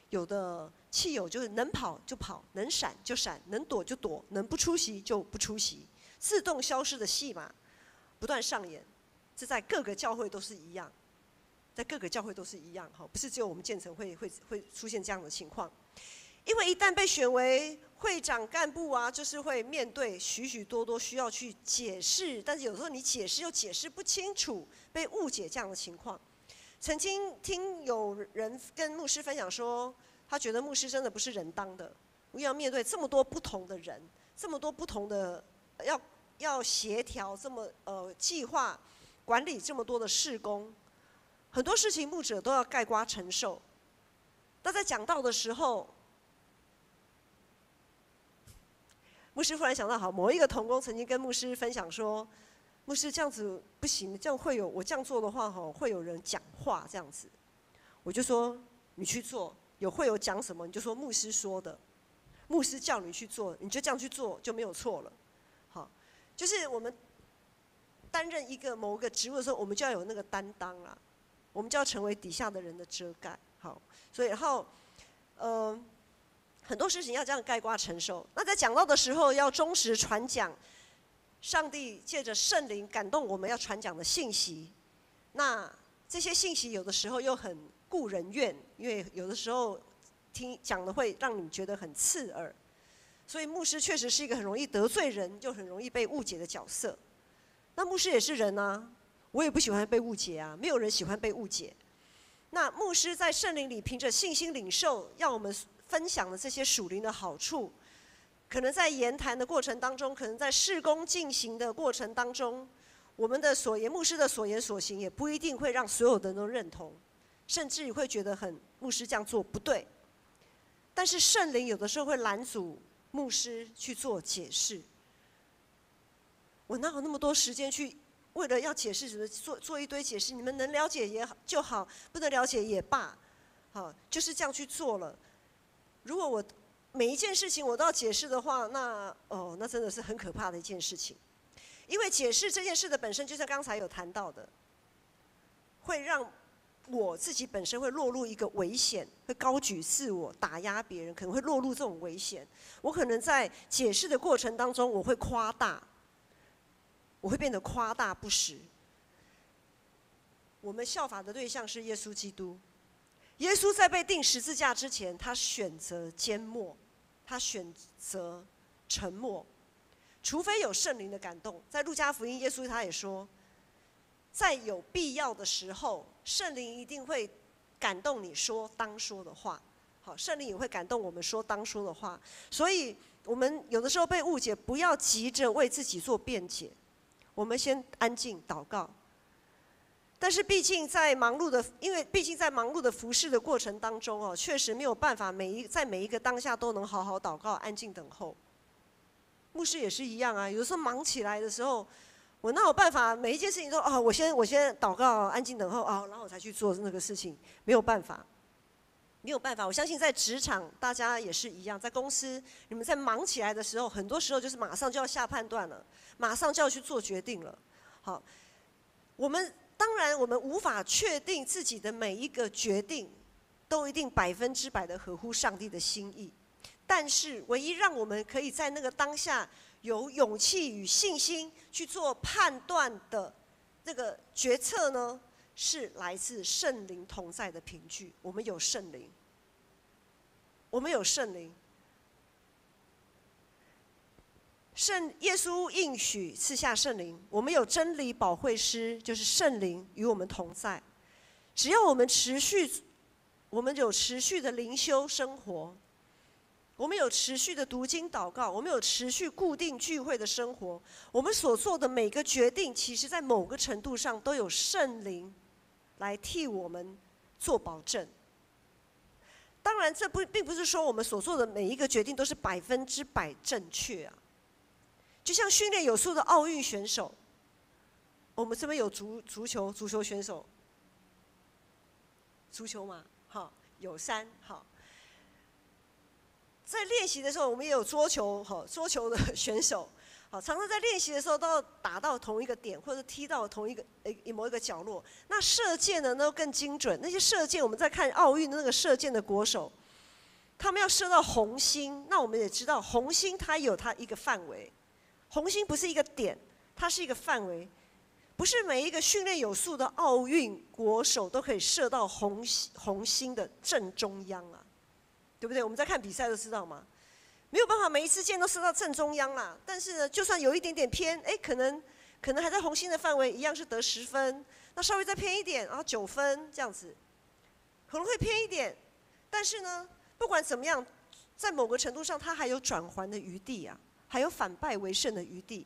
有的契友就是能跑就跑，能闪就闪，能躲就躲，能不出席就不出席，自动消失的戏码不断上演。这在各个教会都是一样，在各个教会都是一样，不是只有我们建成会出现这样的情况。因为一旦被选为会长干部啊，就是会面对许许多多需要去解释，但是有时候你解释又解释不清楚，被误解这样的情况。曾经听有人跟牧师分享说，他觉得牧师真的不是人当的，因为要面对这么多不同的人，这么多不同的要协调，这么计划管理这么多的事工，很多事情牧者都要概括承受。那在讲道的时候，牧师忽然想到，好，某一个同工曾经跟牧师分享说，牧师这样子不行，这样我这样做的话，会有人讲话这样子。我就说你去做，会有讲什么你就说牧师说的，牧师叫你去做，你就这样去做就没有错了。好，就是我们担任某个职务的时候，我们就要有那个担当啦，我们就要成为底下的人的遮盖。好，所以然后很多事情要这样概括承受。那在讲道的时候，要忠实传讲上帝借着圣灵感动我们要传讲的信息。那这些信息有的时候又很顾人怨，因为有的时候讲的会让你觉得很刺耳。所以牧师确实是一个很容易得罪人，就很容易被误解的角色。那牧师也是人啊，我也不喜欢被误解啊，没有人喜欢被误解。那牧师在圣灵里凭着信心领受，要我们分享的这些属灵的好处，可能在言谈的过程当中，可能在事工进行的过程当中，我们的所言，牧师的所言所行，也不一定会让所有的人都认同，甚至于会觉得牧师这样做不对。但是圣灵有的时候会拦阻牧师去做解释。我哪有那么多时间去为了要解释什么做一堆解释？你们能了解也好就好，不能了解也罢，好，就是这样去做了。如果我每一件事情我都要解释的话，那真的是很可怕的一件事情。因为解释这件事的本身，就像刚才有谈到的，会让我自己本身会落入一个危险，会高举自我，打压别人，可能会落入这种危险。我可能在解释的过程当中，我会夸大，我会变得夸大不实。我们效法的对象是耶稣基督。耶稣在被钉十字架之前，他选择缄默，他选择沉默，除非有圣灵的感动。在路加福音，耶稣他也说，在有必要的时候，圣灵一定会感动你说当说的话。好，圣灵也会感动我们说当说的话。所以我们有的时候被误解，不要急着为自己做辩解，我们先安静祷告。但是毕竟在忙碌的服事的过程当中确实没有办法在每一个当下都能好好祷告、安静等候。牧师也是一样啊，有的时候忙起来的时候，我哪有办法每一件事情都我先祷告、安静等候然后我才去做那个事情，没有办法。我相信在职场大家也是一样，在公司你们在忙起来的时候，很多时候就是马上就要下判断了，马上就要去做决定了。好，当然，我们无法确定自己的每一个决定都一定100%的合乎上帝的心意，但是唯一让我们可以在那个当下有勇气与信心去做判断的这个决策呢，是来自圣灵同在的凭据。我们有圣灵，耶稣应许赐下圣灵，我们有真理保惠师，就是圣灵与我们同在。只要我们有持续的灵修生活，我们有持续的读经祷告，我们有持续固定聚会的生活，我们所做的每个决定，其实在某个程度上都有圣灵来替我们做保证。当然，这并不是说我们所做的每一个决定都是100%正确啊。就像训练有素的奥运选手，我们这边有足球选手，足球嘛，好，有3，好。在练习的时候，我们也有桌球的选手，好，常常在练习的时候都要打到同一个点，或者踢到某一个角落。那射箭呢，都更精准。那些射箭，我们在看奥运的那个射箭的国手，他们要射到红心，那我们也知道红心它有它一个范围。红心不是一个点，它是一个范围，不是每一个训练有素的奥运国手都可以射到红心的正中央啊，对不对？我们在看比赛都知道嘛，没有办法每一次箭都射到正中央啦。但是呢，就算有一点点偏，可能还在红心的范围，一样是得10分。那稍微再偏一点，然后9分这样子，可能会偏一点。但是呢，不管怎么样，在某个程度上，它还有转圜的余地啊。还有反败为胜的余地。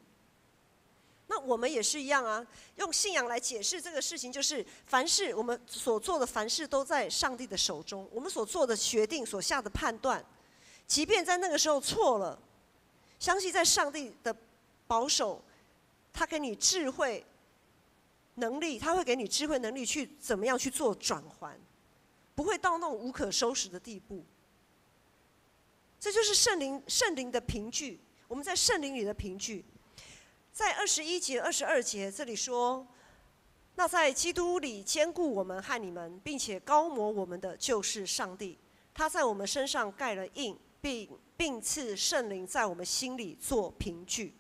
那我们也是一样啊，用信仰来解释这个事情，就是凡事我们所做的凡事都在上帝的手中，我们所做的决定、所下的判断，即便在那个时候错了，相信在上帝的保守，他给你智慧能力，他会给你智慧能力去怎么样去做转圜，不会到那种无可收拾的地步。这就是圣灵的凭据。我们在圣灵里的凭据，在21节、22节这里说，那在基督里坚固我们和你们，并且膏抹我们的，就是上帝。他在我们身上盖了印，并赐圣灵在我们心里做凭据。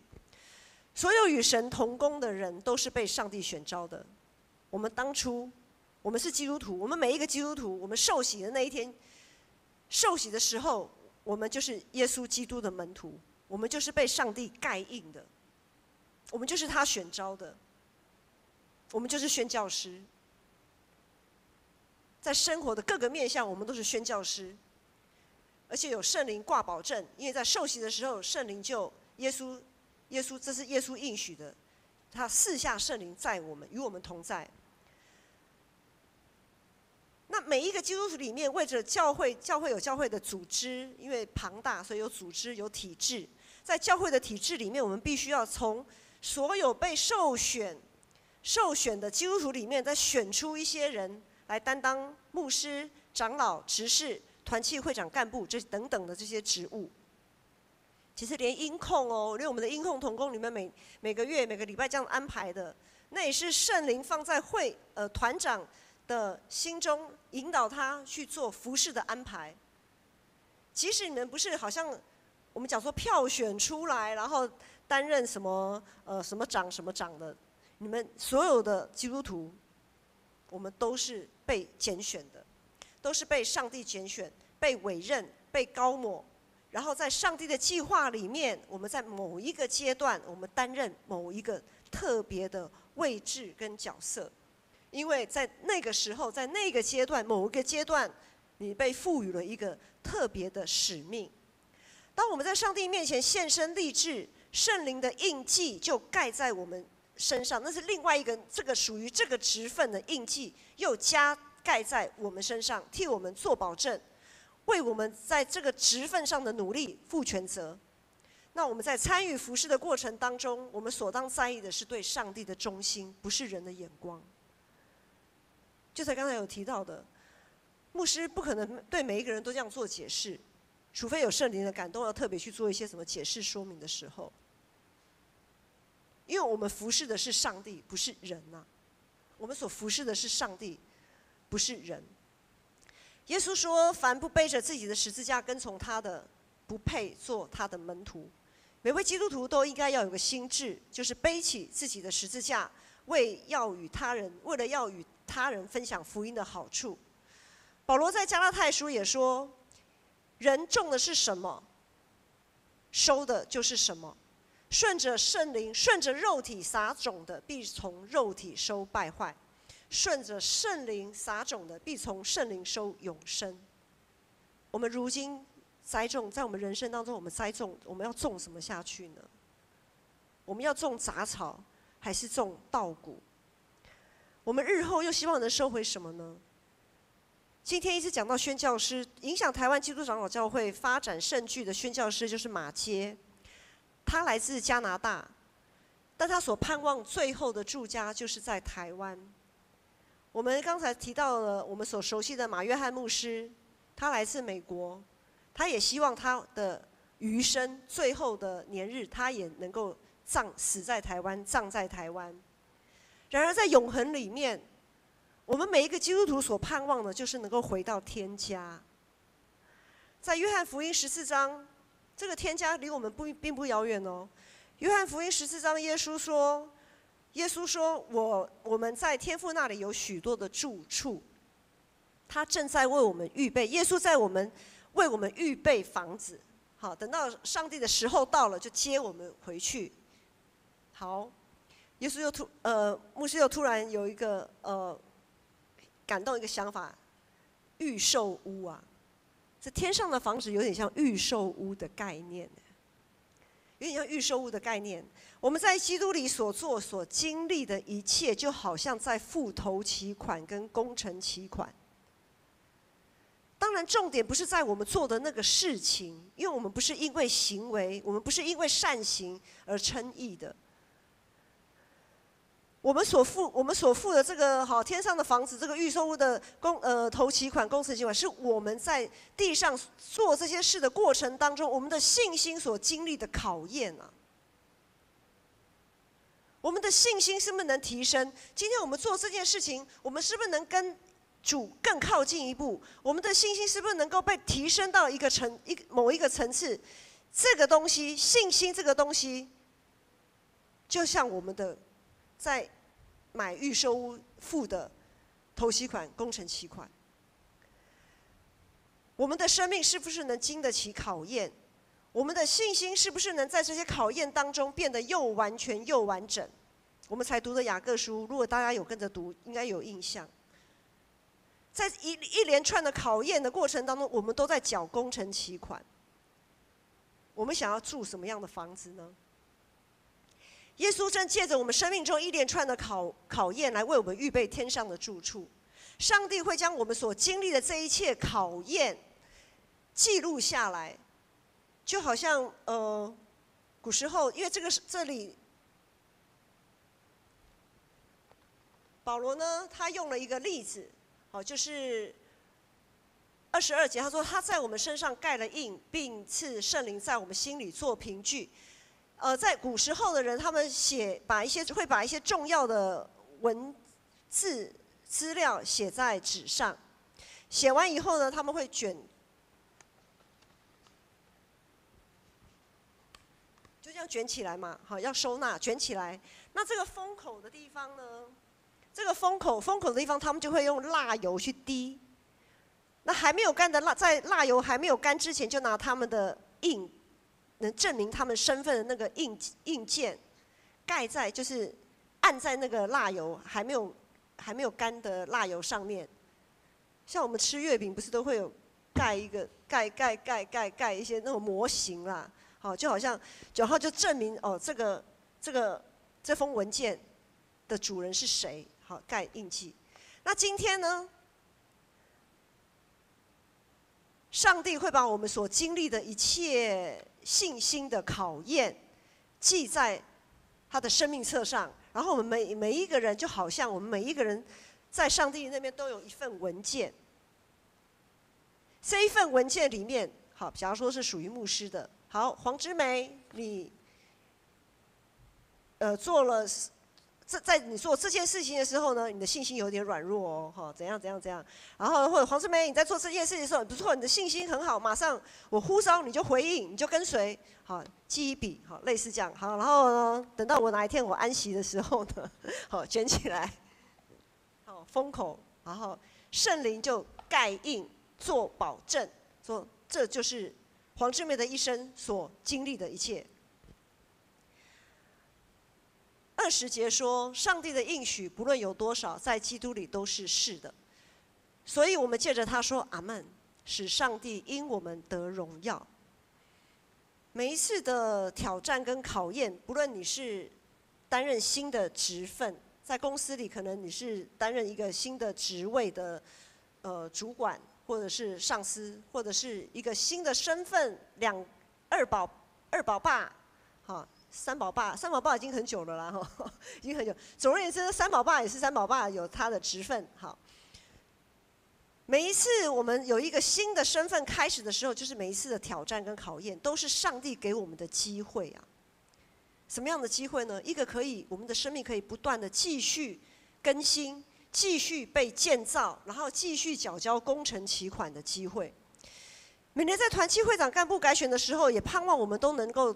所有与神同工的人都是被上帝选召的。我们当初，我们是基督徒，我们每一个基督徒，我们受洗的那一天，受洗的时候，我们就是耶稣基督的门徒。我们就是被上帝盖印的，我们就是他选召的，我们就是宣教师。在生活的各个面向，我们都是宣教师，而且有圣灵挂保证，因为在受洗的时候，圣灵就耶稣，这是耶稣应许的，他赐下圣灵在我们，与我们同在。那每一个基督徒里面，为着教会有教会的组织，因为庞大，所以有组织有体制。在教会的体制里面，我们必须要从所有被受选的基督徒里面，再选出一些人来担当牧师、长老、执事、团契会长干部这等等的这些职务。其实连音控哦，连我们的音控同工，你们每个月每个礼拜这样安排的，那也是圣灵放在团长的心中，引导他去做服事的安排。即使你们不是好像我们讲说票选出来，然后担任什么什么长什么长的，你们所有的基督徒，我们都是被拣选的，都是被上帝拣选、被委任、被膏抹。然后在上帝的计划里面，我们在某一个阶段，我们担任某一个特别的位置跟角色，因为在那个时候，在那个阶段，某一个阶段，你被赋予了一个特别的使命。当我们在上帝面前献身立志，圣灵的印记就盖在我们身上，那是另外一个这个属于这个职分的印记，又加盖在我们身上，替我们做保证。为我们在这个职分上的努力负全责。那我们在参与服事的过程当中，我们所当在意的是对上帝的忠心，不是人的眼光。就在刚才有提到的，牧师不可能对每一个人都这样做解释，除非有圣灵的感动，要特别去做一些什么解释说明的时候。因为我们服事的是上帝，不是人呐。我们所服事的是上帝，不是人。耶稣说：“凡不背着自己的十字架跟从他的，不配做他的门徒。”每位基督徒都应该要有个心志，就是背起自己的十字架，为了要与他人分享福音的好处。保罗在加拉太书也说：“人种的是什么，收的就是什么。顺着圣灵，顺着肉体撒种的，必从肉体收败坏。”顺着圣灵撒种的，必从圣灵收永生。我们如今栽种，在我们人生当中，我们栽种，我们要种什么下去呢？我们要种杂草，还是种稻谷？我们日后又希望能收回什么呢？今天一直讲到宣教师，影响台湾基督长老教会发展甚巨的宣教师，就是马偕。他来自加拿大，但他所盼望最后的住家就是在台湾。我们刚才提到了我们所熟悉的马约翰牧师，他来自美国，他也希望他的余生最后的年日，他也能够死在台湾，葬在台湾。然而在永恒里面，我们每一个基督徒所盼望的，就是能够回到天家。在约翰福音14章，这个天家离我们并不遥远哦。约翰福音14章，耶稣说：“我们在天父那里有许多的住处，他正在为我们预备。耶稣为我们预备房子。好，等到上帝的时候到了，就接我们回去。好，耶稣牧师又突然有一个感动一个想法，预售屋啊，这天上的房子有点像预售屋的概念。”有点像预售屋的概念，我们在基督里所做、所经历的一切，就好像在付头期款跟工程期款。当然，重点不是在我们做的那个事情，因为我们不是因为行为，我们不是因为善行而称义的。我们所付的这个天上的房子，这个预售屋的头期款、工程期款，是我们在地上做这些事的过程当中，我们的信心所经历的考验啊。我们的信心是不是能提升？今天我们做这件事情，我们是不是能跟主更靠近一步？我们的信心是不是能够被提升到某一个层次？这个东西，信心这个东西，就像我们的在买预售屋付的头期款、工程期款，我们的生命是不是能经得起考验？我们的信心是不是能在这些考验当中变得又完全又完整？我们才读的雅各书，如果大家有跟着读，应该有印象。在一连串的考验的过程当中，我们都在缴工程期款。我们想要住什么样的房子呢？耶稣正借着我们生命中一连串的考验，来为我们预备天上的住处。上帝会将我们所经历的这一切考验记录下来，就好像古时候，因为这里保罗呢，他用了一个例子，就是22节他说他在我们身上盖了印，并赐圣灵在我们心里做凭据。在古时候的人，他们会把一些重要的文字资料写在纸上，写完以后呢，他们会卷，就这样卷起来嘛，好，要收纳，卷起来。那这个封口的地方呢，这个封口的地方，他们就会用蜡油去滴。那还没有干的在蜡油还没有干之前，就拿他们的印，能证明他们身份的那个印件，盖在就是按在那个蜡油还没有干的蜡油上面。像我们吃月饼不是都会有盖一个盖一些那种模型啦，好，就好像然后就证明哦这封文件的主人是谁，好，盖印记。那今天呢？上帝会把我们所经历的一切信心的考验记在他的生命册上，然后我们每一个人就好像我们每一个人在上帝那边都有一份文件，这一份文件里面，好，假如说是属于牧师的，好，黄之梅，你做了。在你做这件事情的时候呢，你的信心有点软弱哦，哈，怎样，然后或者黄志梅你在做这件事情的时候，不错，你的信心很好，马上我呼召你就回应，你就跟随，好，记一笔，好，类似这样，好，然后呢，等到我哪一天我安息的时候呢，好，卷起来，好，封口，然后圣灵就盖印做保证，说这就是黄志梅的一生所经历的一切。20节说，上帝的应许不论有多少，在基督里都是是的。所以我们借着他说阿们，使上帝因我们得荣耀。每一次的挑战跟考验，不论你是担任新的职分，在公司里可能你是担任一个新的职位的主管，或者是上司，或者是一个新的身份，二宝爸，好。三宝爸已经很久了啦，哈，已经很久。总而言之，三宝爸也是三宝爸，有他的职分。好，每一次我们有一个新的身份开始的时候，就是每一次的挑战跟考验，都是上帝给我们的机会啊。什么样的机会呢？一个我们的生命可以不断的继续更新，继续被建造，然后继续缴交工程期款的机会。每年在团契会长干部改选的时候，也盼望我们都能够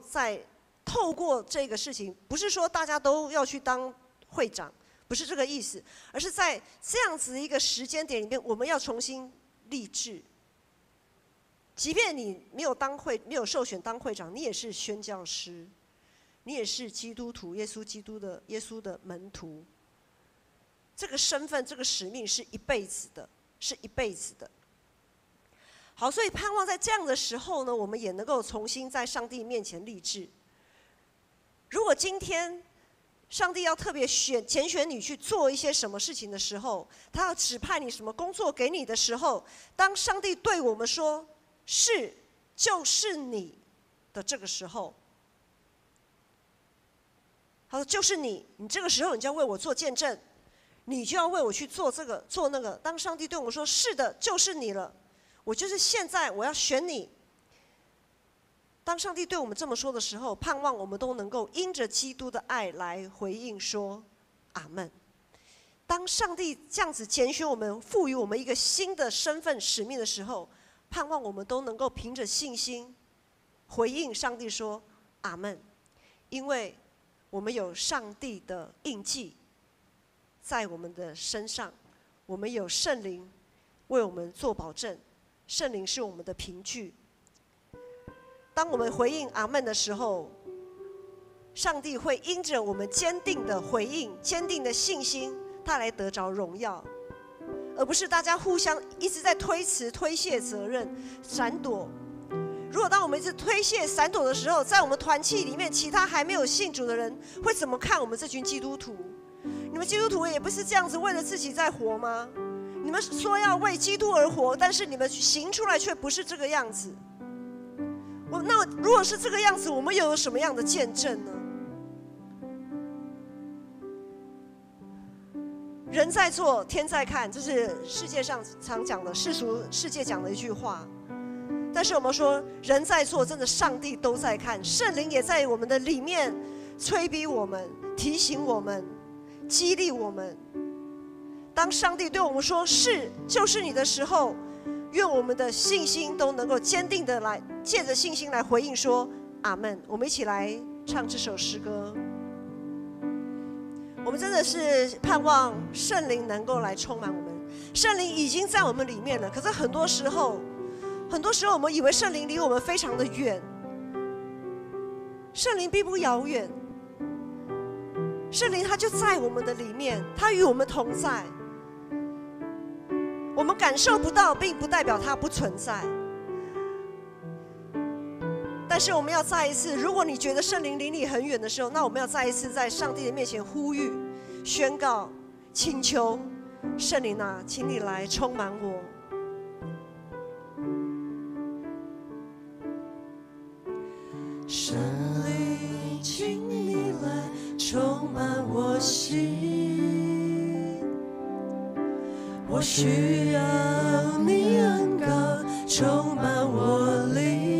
透过这个事情，不是说大家都要去当会长，不是这个意思，而是在这样子一个时间点里面，我们要重新立志。即便你没有受选当会长，你也是宣教师，你也是基督徒，耶稣的门徒。这个身份、这个使命是一辈子的，是一辈子的。好，所以盼望在这样的时候呢，我们也能够重新在上帝面前立志。如果今天上帝要特别拣选你去做一些什么事情的时候，他要指派你什么工作给你的时候，当上帝对我们说是就是你的这个时候，他说就是你这个时候你就要为我做见证，你就要为我去做这个做那个。当上帝对我们说是的就是你了，我就是现在我要选你。当上帝对我们这么说的时候，盼望我们都能够因着基督的爱来回应说阿们。当上帝这样子拣选我们，赋予我们一个新的身份使命的时候，盼望我们都能够凭着信心回应上帝说阿们，因为我们有上帝的印记在我们的身上，我们有圣灵为我们做保证，圣灵是我们的凭据。当我们回应阿们的时候，上帝会因着我们坚定的回应、坚定的信心，他来得着荣耀，而不是大家互相一直在推辞、推卸责任、闪躲。如果当我们一直推卸、闪躲的时候，在我们团契里面，其他还没有信主的人会怎么看我们这群基督徒？你们基督徒也不是这样子为了自己在活吗？你们说要为基督而活，但是你们行出来却不是这个样子。那如果是这个样子，我们又有什么样的见证呢？人在做，天在看，这是世界上常讲的，世俗世界讲的一句话。但是我们说，人在做，真的上帝都在看，圣灵也在我们的里面催逼我们、提醒我们、激励我们。当上帝对我们说是就是你的时候，愿我们的信心都能够坚定的来，借着信心来回应说阿们。我们一起来唱这首诗歌。我们真的是盼望圣灵能够来充满我们，圣灵已经在我们里面了。可是很多时候我们以为圣灵离我们非常的远，圣灵并不遥远，圣灵他就在我们的里面，他与我们同在。我们感受不到，并不代表他不存在。但是我们要再一次，如果你觉得圣灵离你很远的时候，那我们要再一次在上帝的面前呼吁、宣告、请求圣灵啊，请你来充满我。圣灵，请你来充满我心，我需要你恩膏充满我灵。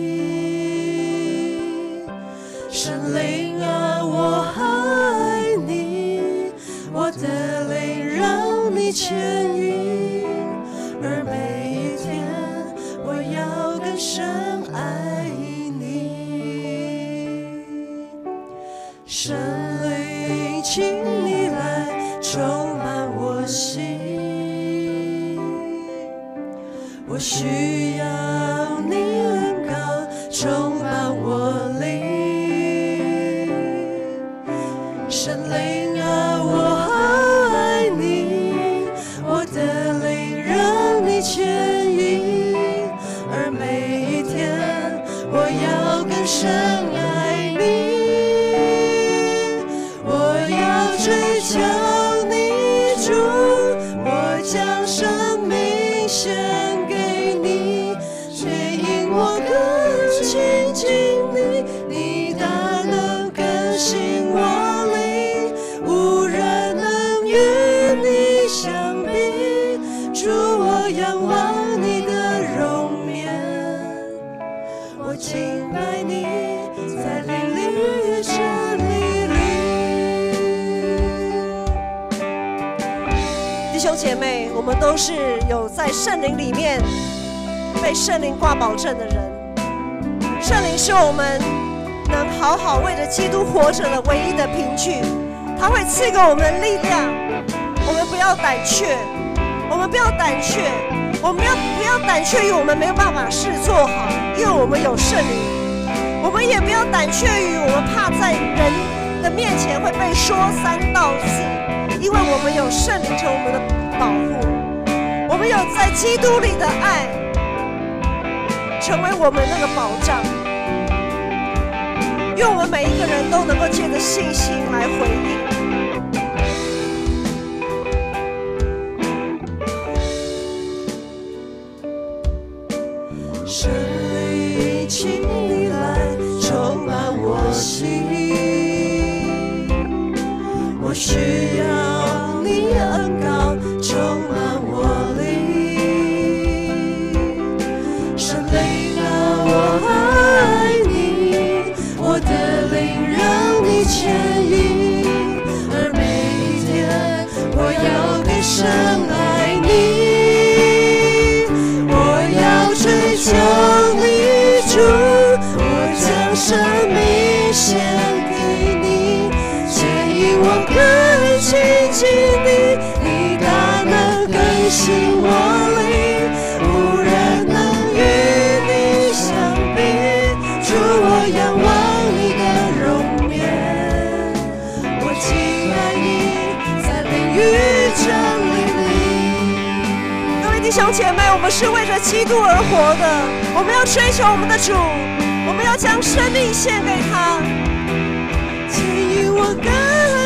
圣灵啊，我爱你，我的灵让你牵引，而每一天我要更深爱你。圣灵，请你来充满我心，我需要你恩膏充满我灵。圣灵啊，我爱你，我的灵让你牵引，而每一天我要更深爱你。我要追求你，主，我将生命献给你，牵引我更亲近你，你大能更新我灵，无人能与你相比。主，我仰望你的容颜，我敬拜你，在灵里与真理里。弟兄姐妹，我们都是有在圣灵里面被圣灵挂保证的人。圣灵是我们能好好为着基督活着的唯一的凭据，他会赐给我们力量。我们不要胆怯，我们不要胆怯，我们不要胆怯于我们没有办法事做好，因为我们有圣灵。我们也不要胆怯于我们怕在人的面前会被说三道四，因为我们有圣灵成我们的保护，我们有在基督里的爱成为我们那个保障。愿我们每一个人都能够借着信心来回应。圣灵，请你来充满我心，我需要你恩膏充满我灵。圣灵啊，我爱你，我的灵让你牵引，而每一天我要更深爱你。我要追求你，主，我将生命献给你，牵引我更亲近你，你大能更新我灵，无人能与你相比。主，我仰望你的容颜，我敬拜你，在灵与真理里。各位弟兄姐妹，我们是为着基督而活的，我们要追求我们的主，我们要将生命献给他。牵引我更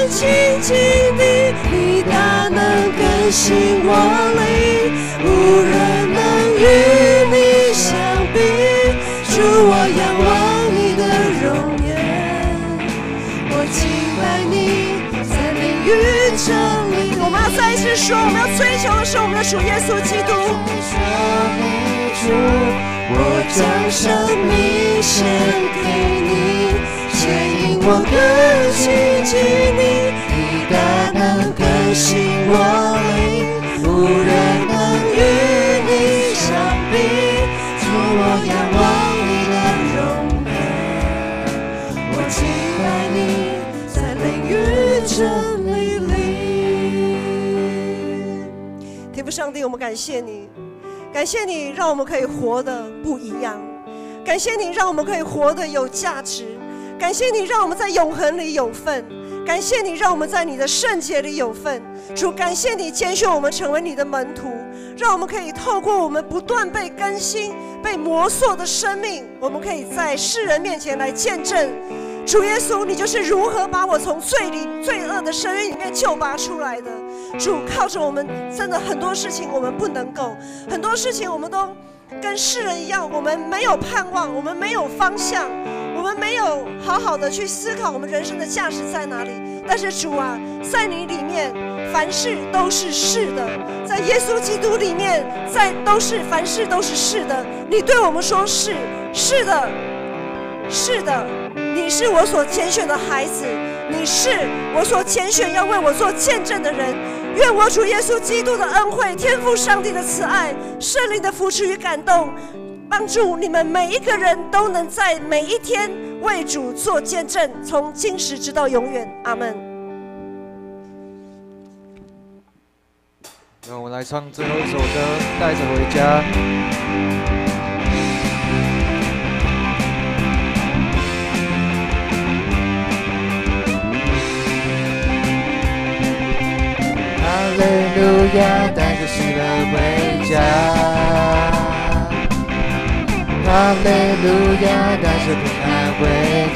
亲近你，你大能更新我灵，无人能与你相比。主，我仰望你的容颜，我敬拜你，在灵与真理里。我们要再一次说，我们要追求的是我们的主耶稣基督。我将生命献给你，牵引我更亲近你，你大能更新我灵，无人能与你相比。主，我仰望你的荣美，我敬拜你，在灵与真理里。天父上帝，我们感谢你。感谢你让我们可以活得不一样，感谢你让我们可以活得有价值，感谢你让我们在永恒里有份，感谢你让我们在你的圣洁里有份。主，感谢你拣选我们成为你的门徒，让我们可以透过我们不断被更新被磨塑的生命，我们可以在世人面前来见证主耶稣，你就是如何把我从罪恶的深渊里面救拔出来的。主，靠着我们真的很多事情我们不能够，很多事情我们都跟世人一样，我们没有盼望，我们没有方向，我们没有好好的去思考我们人生的价值在哪里。但是主啊，在你里面凡事都是是的，在耶稣基督里面凡事都是是的。你对我们说是的，是的，你是我所拣选的孩子，你是我所拣选要为我做见证的人。愿我主耶稣基督的恩惠、天父上帝的慈爱、圣灵的扶持与感动，帮助你们每一个人都能在每一天为主做见证，从今时直到永远。阿们。让我们来唱最后一首歌，带着回家。哈利路亚，带着喜乐回家。哈利路亚，带着平安回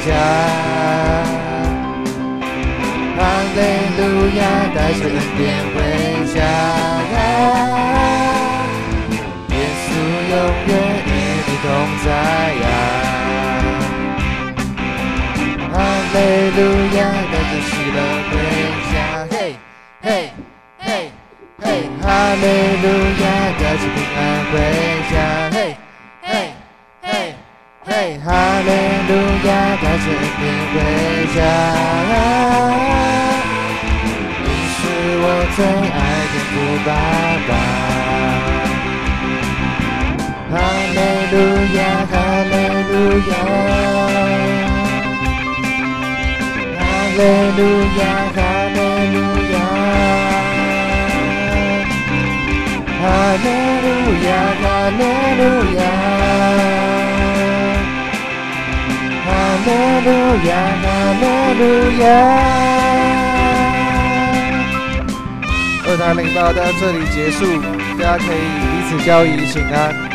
家。哈利路亚，带着恩典回家。耶稣永远与你同在呀。哈利路亚，带着喜乐回家。嘿，嘿。嘿，嘿，哈利路亚，带着平安回家。嘿，嘿，嘿，嘿，哈利路亚，带着恩典回家。你是我最爱的父爸爸。哈利路亚，哈利路亚，哈利路亚，哈利路亚。哈利路亚，哈利路亚，哈利路亚，哈利路亚。二堂领报到这里结束，大家可以彼此交易请安。